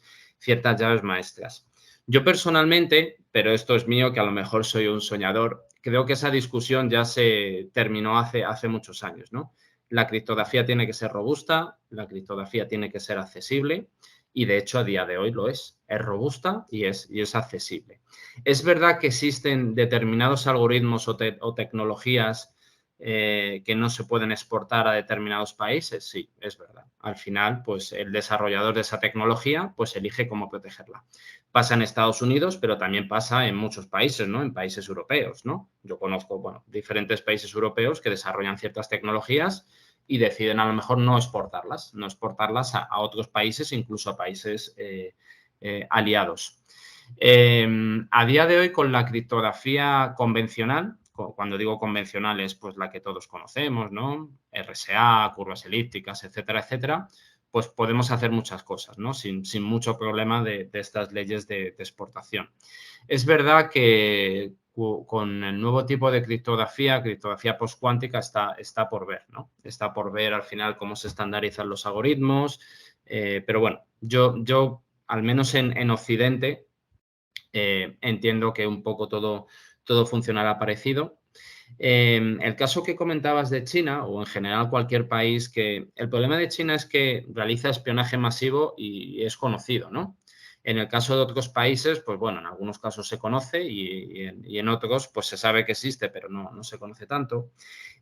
llaves maestras. Yo personalmente, pero esto es mío, que a lo mejor soy un soñador, creo que esa discusión ya se terminó hace muchos años, ¿no? La criptografía tiene que ser robusta, la criptografía tiene que ser accesible y, de hecho, a día de hoy lo es. Es robusta y es accesible. Es verdad que existen determinados algoritmos o tecnologías que no se pueden exportar a determinados países. Sí, es verdad. Al final, pues el desarrollador de esa tecnología pues elige cómo protegerla. Pasa en Estados Unidos, pero también pasa en muchos países, ¿no?, en países europeos, ¿no? Yo conozco, bueno, diferentes países europeos que desarrollan ciertas tecnologías y deciden a lo mejor no exportarlas a otros países, incluso a países aliados. A día de hoy, con la criptografía convencional, cuando digo convencional es pues la que todos conocemos, ¿no?, RSA, curvas elípticas, etcétera, etcétera, pues podemos hacer muchas cosas, ¿no?, sin mucho problema de estas leyes de exportación. Es verdad que con el nuevo tipo de criptografía postcuántica, está por ver, ¿no? Está por ver al final cómo se estandarizan los algoritmos, pero bueno, yo al menos en Occidente, entiendo que un poco todo funcionará parecido. El caso que comentabas de China, o en general cualquier país, que el problema de China es que realiza espionaje masivo y es conocido, ¿no? En el caso de otros países, pues bueno, en algunos casos se conoce y en otros pues se sabe que existe, pero no se conoce tanto.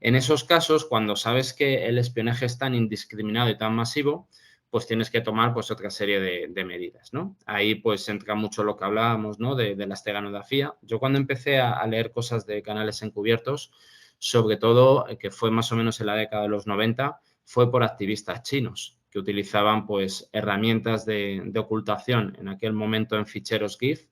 En esos casos, cuando sabes que el espionaje es tan indiscriminado y tan masivo, pues tienes que tomar pues otra serie de medidas, ¿no? Ahí pues entra mucho lo que hablábamos, ¿no? De la esteganografía. Yo cuando empecé a leer cosas de canales encubiertos, sobre todo, que fue más o menos en la década de los 90, fue por activistas chinos que utilizaban pues herramientas de ocultación en aquel momento en ficheros GIF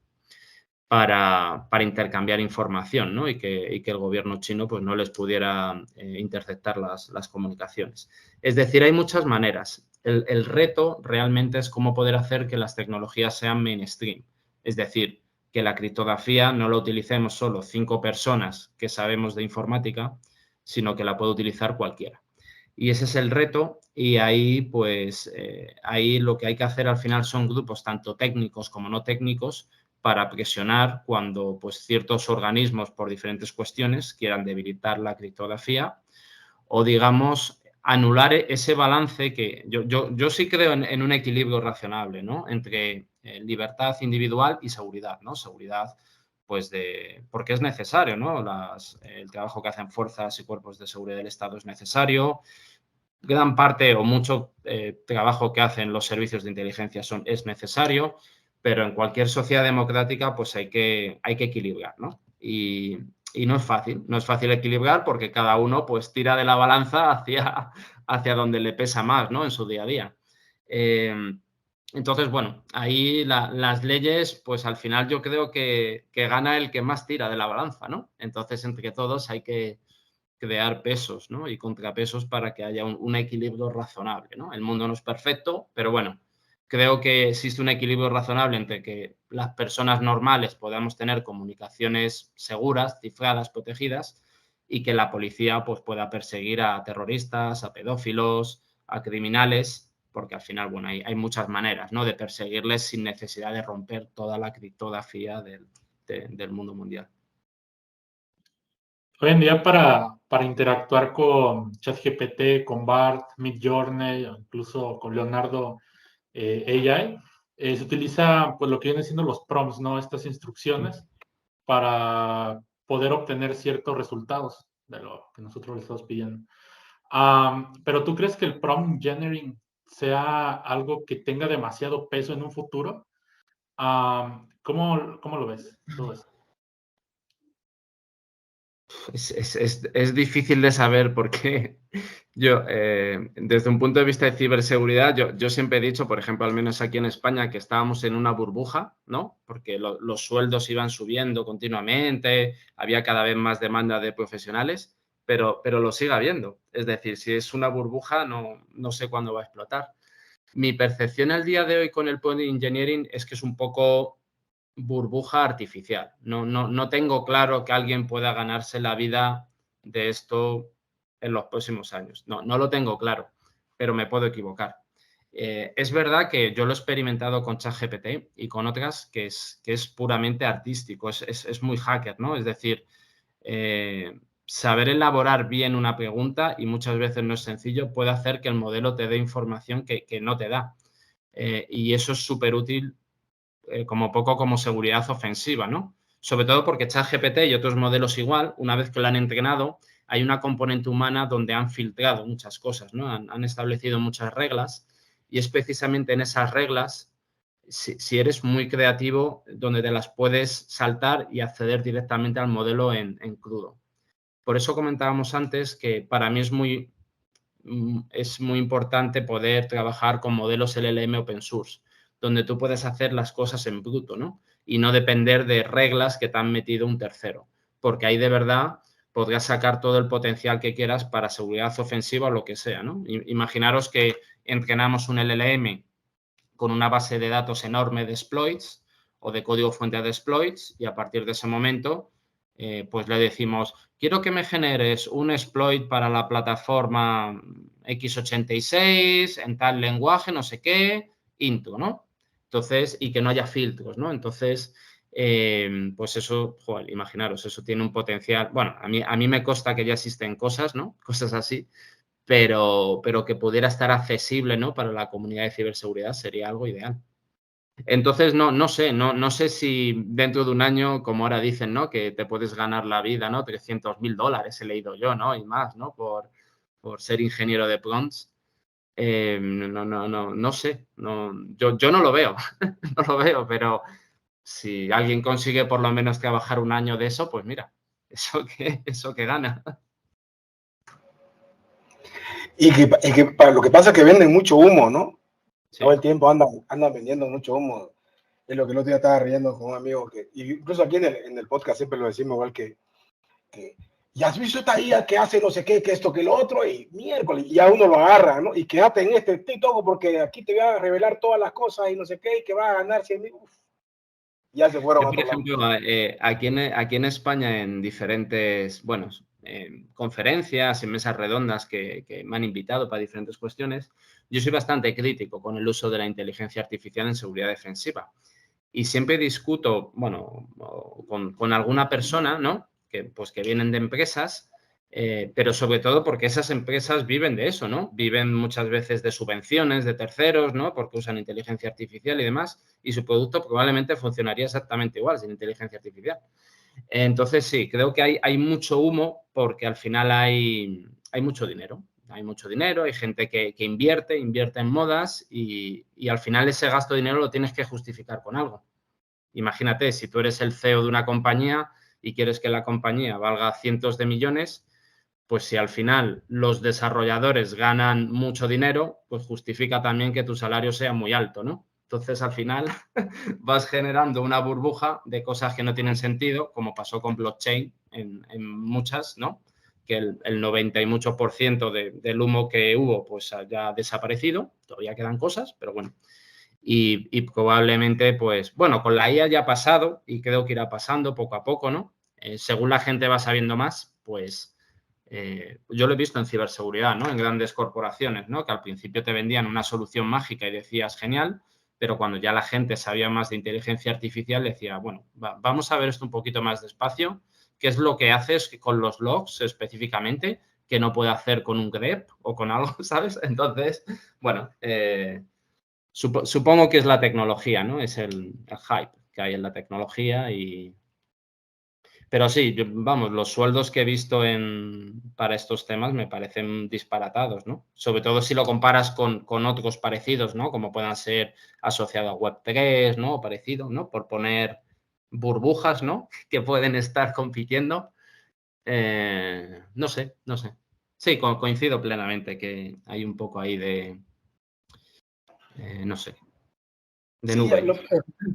para intercambiar información, ¿no? Y que el gobierno chino pues no les pudiera interceptar las comunicaciones. Es decir, hay muchas maneras. El reto realmente es cómo poder hacer que las tecnologías sean mainstream. Es decir, que la criptografía no la utilicemos solo 5 personas que sabemos de informática, sino que la puede utilizar cualquiera. Y ese es el reto y ahí, pues, ahí lo que hay que hacer al final son grupos tanto técnicos como no técnicos para presionar cuando, pues, ciertos organismos por diferentes cuestiones quieran debilitar la criptografía o, digamos, anular ese balance que yo sí creo en un equilibrio razonable, ¿no? Entre libertad individual y seguridad, ¿no? Seguridad, pues, porque es necesario, ¿no? El trabajo que hacen fuerzas y cuerpos de seguridad del Estado es necesario. Gran parte o mucho trabajo que hacen los servicios de inteligencia es necesario, pero en cualquier sociedad democrática pues hay que equilibrar, ¿no? Y no es fácil equilibrar porque cada uno pues tira de la balanza hacia donde le pesa más, ¿no? En su día a día. Entonces, bueno, ahí las leyes, pues al final yo creo que gana el que más tira de la balanza, ¿no? Entonces, entre todos hay que crear pesos, ¿no? Y contrapesos para que haya un equilibrio razonable, ¿no? El mundo no es perfecto, pero bueno, creo que existe un equilibrio razonable entre que las personas normales podamos tener comunicaciones seguras, cifradas, protegidas, y que la policía pues, pueda perseguir a terroristas, a pedófilos, a criminales, porque al final, bueno, hay muchas maneras, ¿no? De perseguirles sin necesidad de romper toda la criptografía del mundo mundial. Hoy en día para interactuar con ChatGPT, con BART, Midjourney, incluso con Leonardo AI, se utiliza pues lo que vienen siendo los prompts, ¿no? Estas instrucciones para poder obtener ciertos resultados de lo que nosotros le estamos pidiendo. Pero ¿tú crees que el prompt engineering sea algo que tenga demasiado peso en un futuro? ¿Cómo lo ves todo eso? Es difícil de saber porque yo, desde un punto de vista de ciberseguridad, yo siempre he dicho, por ejemplo, al menos aquí en España, que estábamos en una burbuja, ¿no? Porque los sueldos iban subiendo continuamente, había cada vez más demanda de profesionales, pero lo sigue habiendo. Es decir, si es una burbuja, no sé cuándo va a explotar. Mi percepción al día de hoy con el prompt engineering es que es un poco burbuja artificial. No tengo claro que alguien pueda ganarse la vida de esto en los próximos años. No lo tengo claro, pero me puedo equivocar. Es verdad que yo lo he experimentado con ChatGPT y con otras que es puramente artístico, es muy hacker, ¿no? Es decir, saber elaborar bien una pregunta, y muchas veces no es sencillo, puede hacer que el modelo te dé información que no te da. Y eso es súper útil como poco como seguridad ofensiva, ¿no? Sobre todo porque ChatGPT y otros modelos igual, una vez que lo han entrenado, hay una componente humana donde han filtrado muchas cosas, ¿no? Han establecido muchas reglas y es precisamente en esas reglas, si eres muy creativo, donde te las puedes saltar y acceder directamente al modelo en crudo. Por eso comentábamos antes que para mí es muy importante poder trabajar con modelos LLM open source, donde tú puedes hacer las cosas en bruto, ¿no? Y no depender de reglas que te han metido un tercero, porque ahí de verdad podrías sacar todo el potencial que quieras para seguridad ofensiva o lo que sea, ¿no? Imaginaros que entrenamos un LLM con una base de datos enorme de exploits o de código fuente de exploits y a partir de ese momento pues le decimos, quiero que me generes un exploit para la plataforma x86 en tal lenguaje, no sé qué, into, ¿no? Entonces, y que no haya filtros, ¿no? Entonces, pues eso, joder, imaginaros, eso tiene un potencial, bueno, a mí me consta que ya existen cosas, ¿no? Cosas así, pero que pudiera estar accesible, ¿no? Para la comunidad de ciberseguridad sería algo ideal. Entonces, no sé si dentro de un año, como ahora dicen, ¿no? Que te puedes ganar la vida, ¿no? $300.000 he leído yo, ¿no? Y más, ¿no? Por ser ingeniero de prompts. No sé. Yo no lo veo, no lo veo, pero si alguien consigue por lo menos trabajar un año de eso, pues mira, eso que gana. Y que lo que pasa es que venden mucho humo, ¿no? Sí. Todo el tiempo andan vendiendo mucho humo. Es lo que el otro día estaba riendo con un amigo que, incluso aquí en el podcast siempre lo decimos igual que ya has visto esta IA que hace no sé qué, que esto, que lo otro, y miércoles, y ya uno lo agarra, ¿no? Y quédate en este TikTok porque aquí te voy a revelar todas las cosas y no sé qué, y que va a ganar 100.000. Ya se fueron Yo, a por otro ejemplo, lado. aquí en España, en diferentes, bueno, conferencias y mesas redondas que me han invitado para diferentes cuestiones, yo soy bastante crítico con el uso de la inteligencia artificial en seguridad defensiva. Y siempre discuto, bueno, con alguna persona, ¿no? Que vienen de empresas, pero sobre todo porque esas empresas viven de eso, ¿no? Viven muchas veces de subvenciones de terceros, ¿no? Porque usan inteligencia artificial y demás, y su producto probablemente funcionaría exactamente igual sin inteligencia artificial. Entonces, sí, creo que hay mucho humo porque al final hay mucho dinero. Hay mucho dinero, hay gente que invierte en modas y al final ese gasto de dinero lo tienes que justificar con algo. Imagínate, si tú eres el CEO de una compañía y quieres que la compañía valga cientos de millones, pues si al final los desarrolladores ganan mucho dinero, pues justifica también que tu salario sea muy alto, ¿no? Entonces, al final vas generando una burbuja de cosas que no tienen sentido, como pasó con blockchain en muchas, ¿no? Que el 90 y mucho por ciento del humo que hubo, pues ya ha desaparecido. Todavía quedan cosas, pero bueno. Y probablemente, pues, bueno, con la IA ya ha pasado y creo que irá pasando poco a poco, ¿no? Según la gente va sabiendo más, pues yo lo he visto en ciberseguridad, ¿no? En grandes corporaciones, ¿no? Que al principio te vendían una solución mágica y decías, genial, pero cuando ya la gente sabía más de inteligencia artificial, decía, bueno, vamos a ver esto un poquito más despacio. ¿Qué es lo que haces con los logs específicamente que no puede hacer con un grep o con algo, ¿sabes? Entonces, bueno, supongo que es la tecnología, ¿no? Es el hype que hay en la tecnología pero sí, vamos, los sueldos que he visto para estos temas me parecen disparatados, ¿no? Sobre todo si lo comparas con otros parecidos, ¿no? Como puedan ser asociados a Web3, ¿no? O parecido, ¿no? Por poner burbujas, ¿no? Que pueden estar compitiendo. No sé. Sí, coincido plenamente que hay un poco ahí de, no sé, de Sí, nube.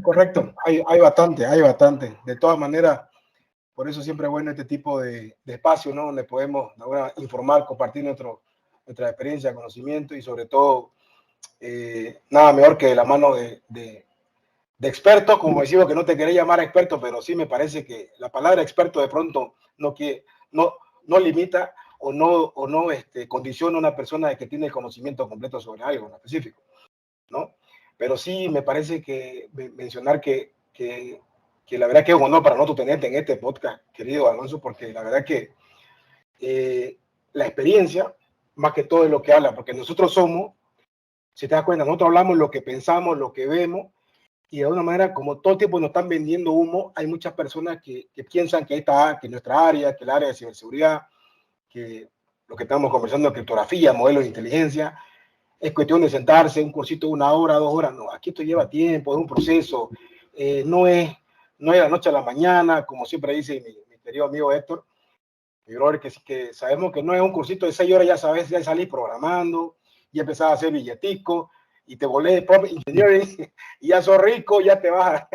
correcto, hay bastante. De todas maneras, por eso siempre es bueno este tipo de espacio, ¿no? Donde podemos informar, compartir nuestra experiencia, conocimiento y sobre todo, nada mejor que de la mano de expertos, como decimos que no te quería llamar experto, pero sí me parece que la palabra experto de pronto no limita o no condiciona a una persona de que tiene el conocimiento completo sobre algo en específico, ¿no? Pero sí me parece que mencionar que la verdad que es un honor para nosotros tenerte en este podcast, querido Alonso, porque la verdad que la experiencia, más que todo es lo que habla, porque nosotros somos, si te das cuenta, nosotros hablamos lo que pensamos, lo que vemos, y de alguna manera, como todo el tiempo nos están vendiendo humo, hay muchas personas que piensan que que nuestra área, que el área de ciberseguridad, que lo que estamos conversando de criptografía, modelos de inteligencia, es cuestión de sentarse, un cursito de 1 hora, 2 horas. No, aquí esto lleva tiempo, es un proceso. No es de la noche a la mañana, como siempre dice mi querido amigo Héctor, mi brother, que sabemos que no es un cursito de 6 horas, ya sabes, ya salís programando, ya empezás a hacer billetico, y te volvés de prompt engineering, y ya sos rico, ya te vas a...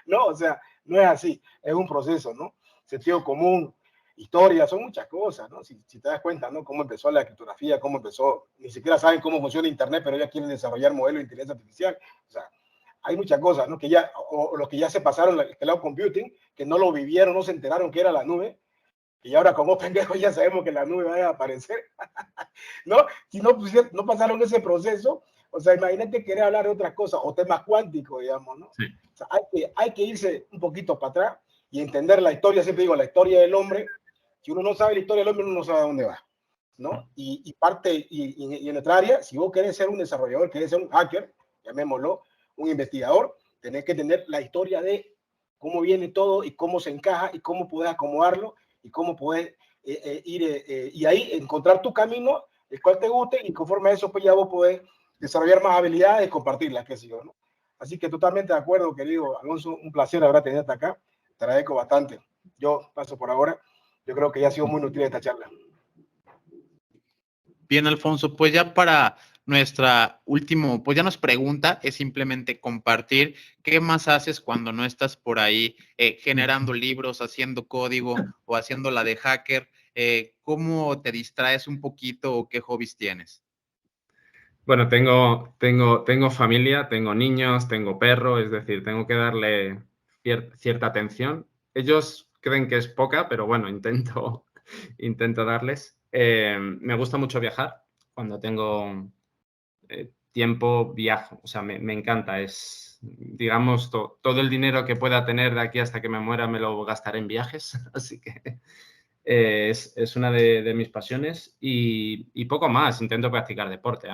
No, o sea, no es así, es un proceso, ¿no? Sentido común, historia, son muchas cosas, ¿no? Si te das cuenta, ¿no? Cómo empezó la criptografía, cómo empezó, ni siquiera saben cómo funciona Internet, pero ya quieren desarrollar modelos de inteligencia artificial. O sea, hay muchas cosas, ¿no? Que ya, o los que ya se pasaron el cloud computing, que no lo vivieron, no se enteraron que era la nube, y ahora como pendejos ya sabemos que la nube va a aparecer, ¿no? Si no pasaron ese proceso, o sea, imagínate querer hablar de otras cosas, o temas cuánticos, digamos, ¿no? Sí. O sea, hay que irse un poquito para atrás y entender la historia, siempre digo, la historia del hombre. Si uno no sabe la historia del hombre, uno no sabe a dónde va, ¿no? Y en nuestra área, si vos querés ser un desarrollador, querés ser un hacker, llamémoslo, un investigador, tenés que tener la historia de cómo viene todo y cómo se encaja y cómo puedes acomodarlo y cómo puedes ir y ahí encontrar tu camino, el cual te guste, y conforme a eso pues ya vos podés desarrollar más habilidades y compartirlas, qué sé yo, ¿no? Así que totalmente de acuerdo, querido Alonso, un placer haber tenerte acá, te agradezco bastante. Yo paso por ahora, yo creo que ya ha sido muy útil esta charla. Bien, Alfonso, pues ya para nuestra última, pues ya nos pregunta, es simplemente compartir qué más haces cuando no estás por ahí generando libros, haciendo código o haciendo la de hacker. ¿Cómo te distraes un poquito o qué hobbies tienes? Bueno, tengo familia, tengo niños, tengo perro, es decir, tengo que darle cierta atención. Ellos creen que es poca, pero bueno, intento darles. Me gusta mucho viajar. Cuando tengo tiempo, viajo. O sea, me encanta. Es, digamos, todo el dinero que pueda tener de aquí hasta que me muera me lo gastaré en viajes. Así que es una de mis pasiones y poco más. Intento practicar deporte,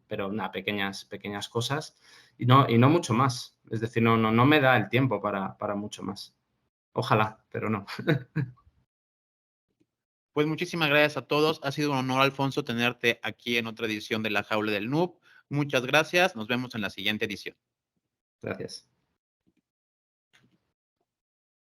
pero nada, pequeñas cosas y no mucho más. Es decir, no me da el tiempo para mucho más. Ojalá, pero no. Pues muchísimas gracias a todos. Ha sido un honor, Alfonso, tenerte aquí en otra edición de La Jaula del Noob. Muchas gracias. Nos vemos en la siguiente edición. Gracias.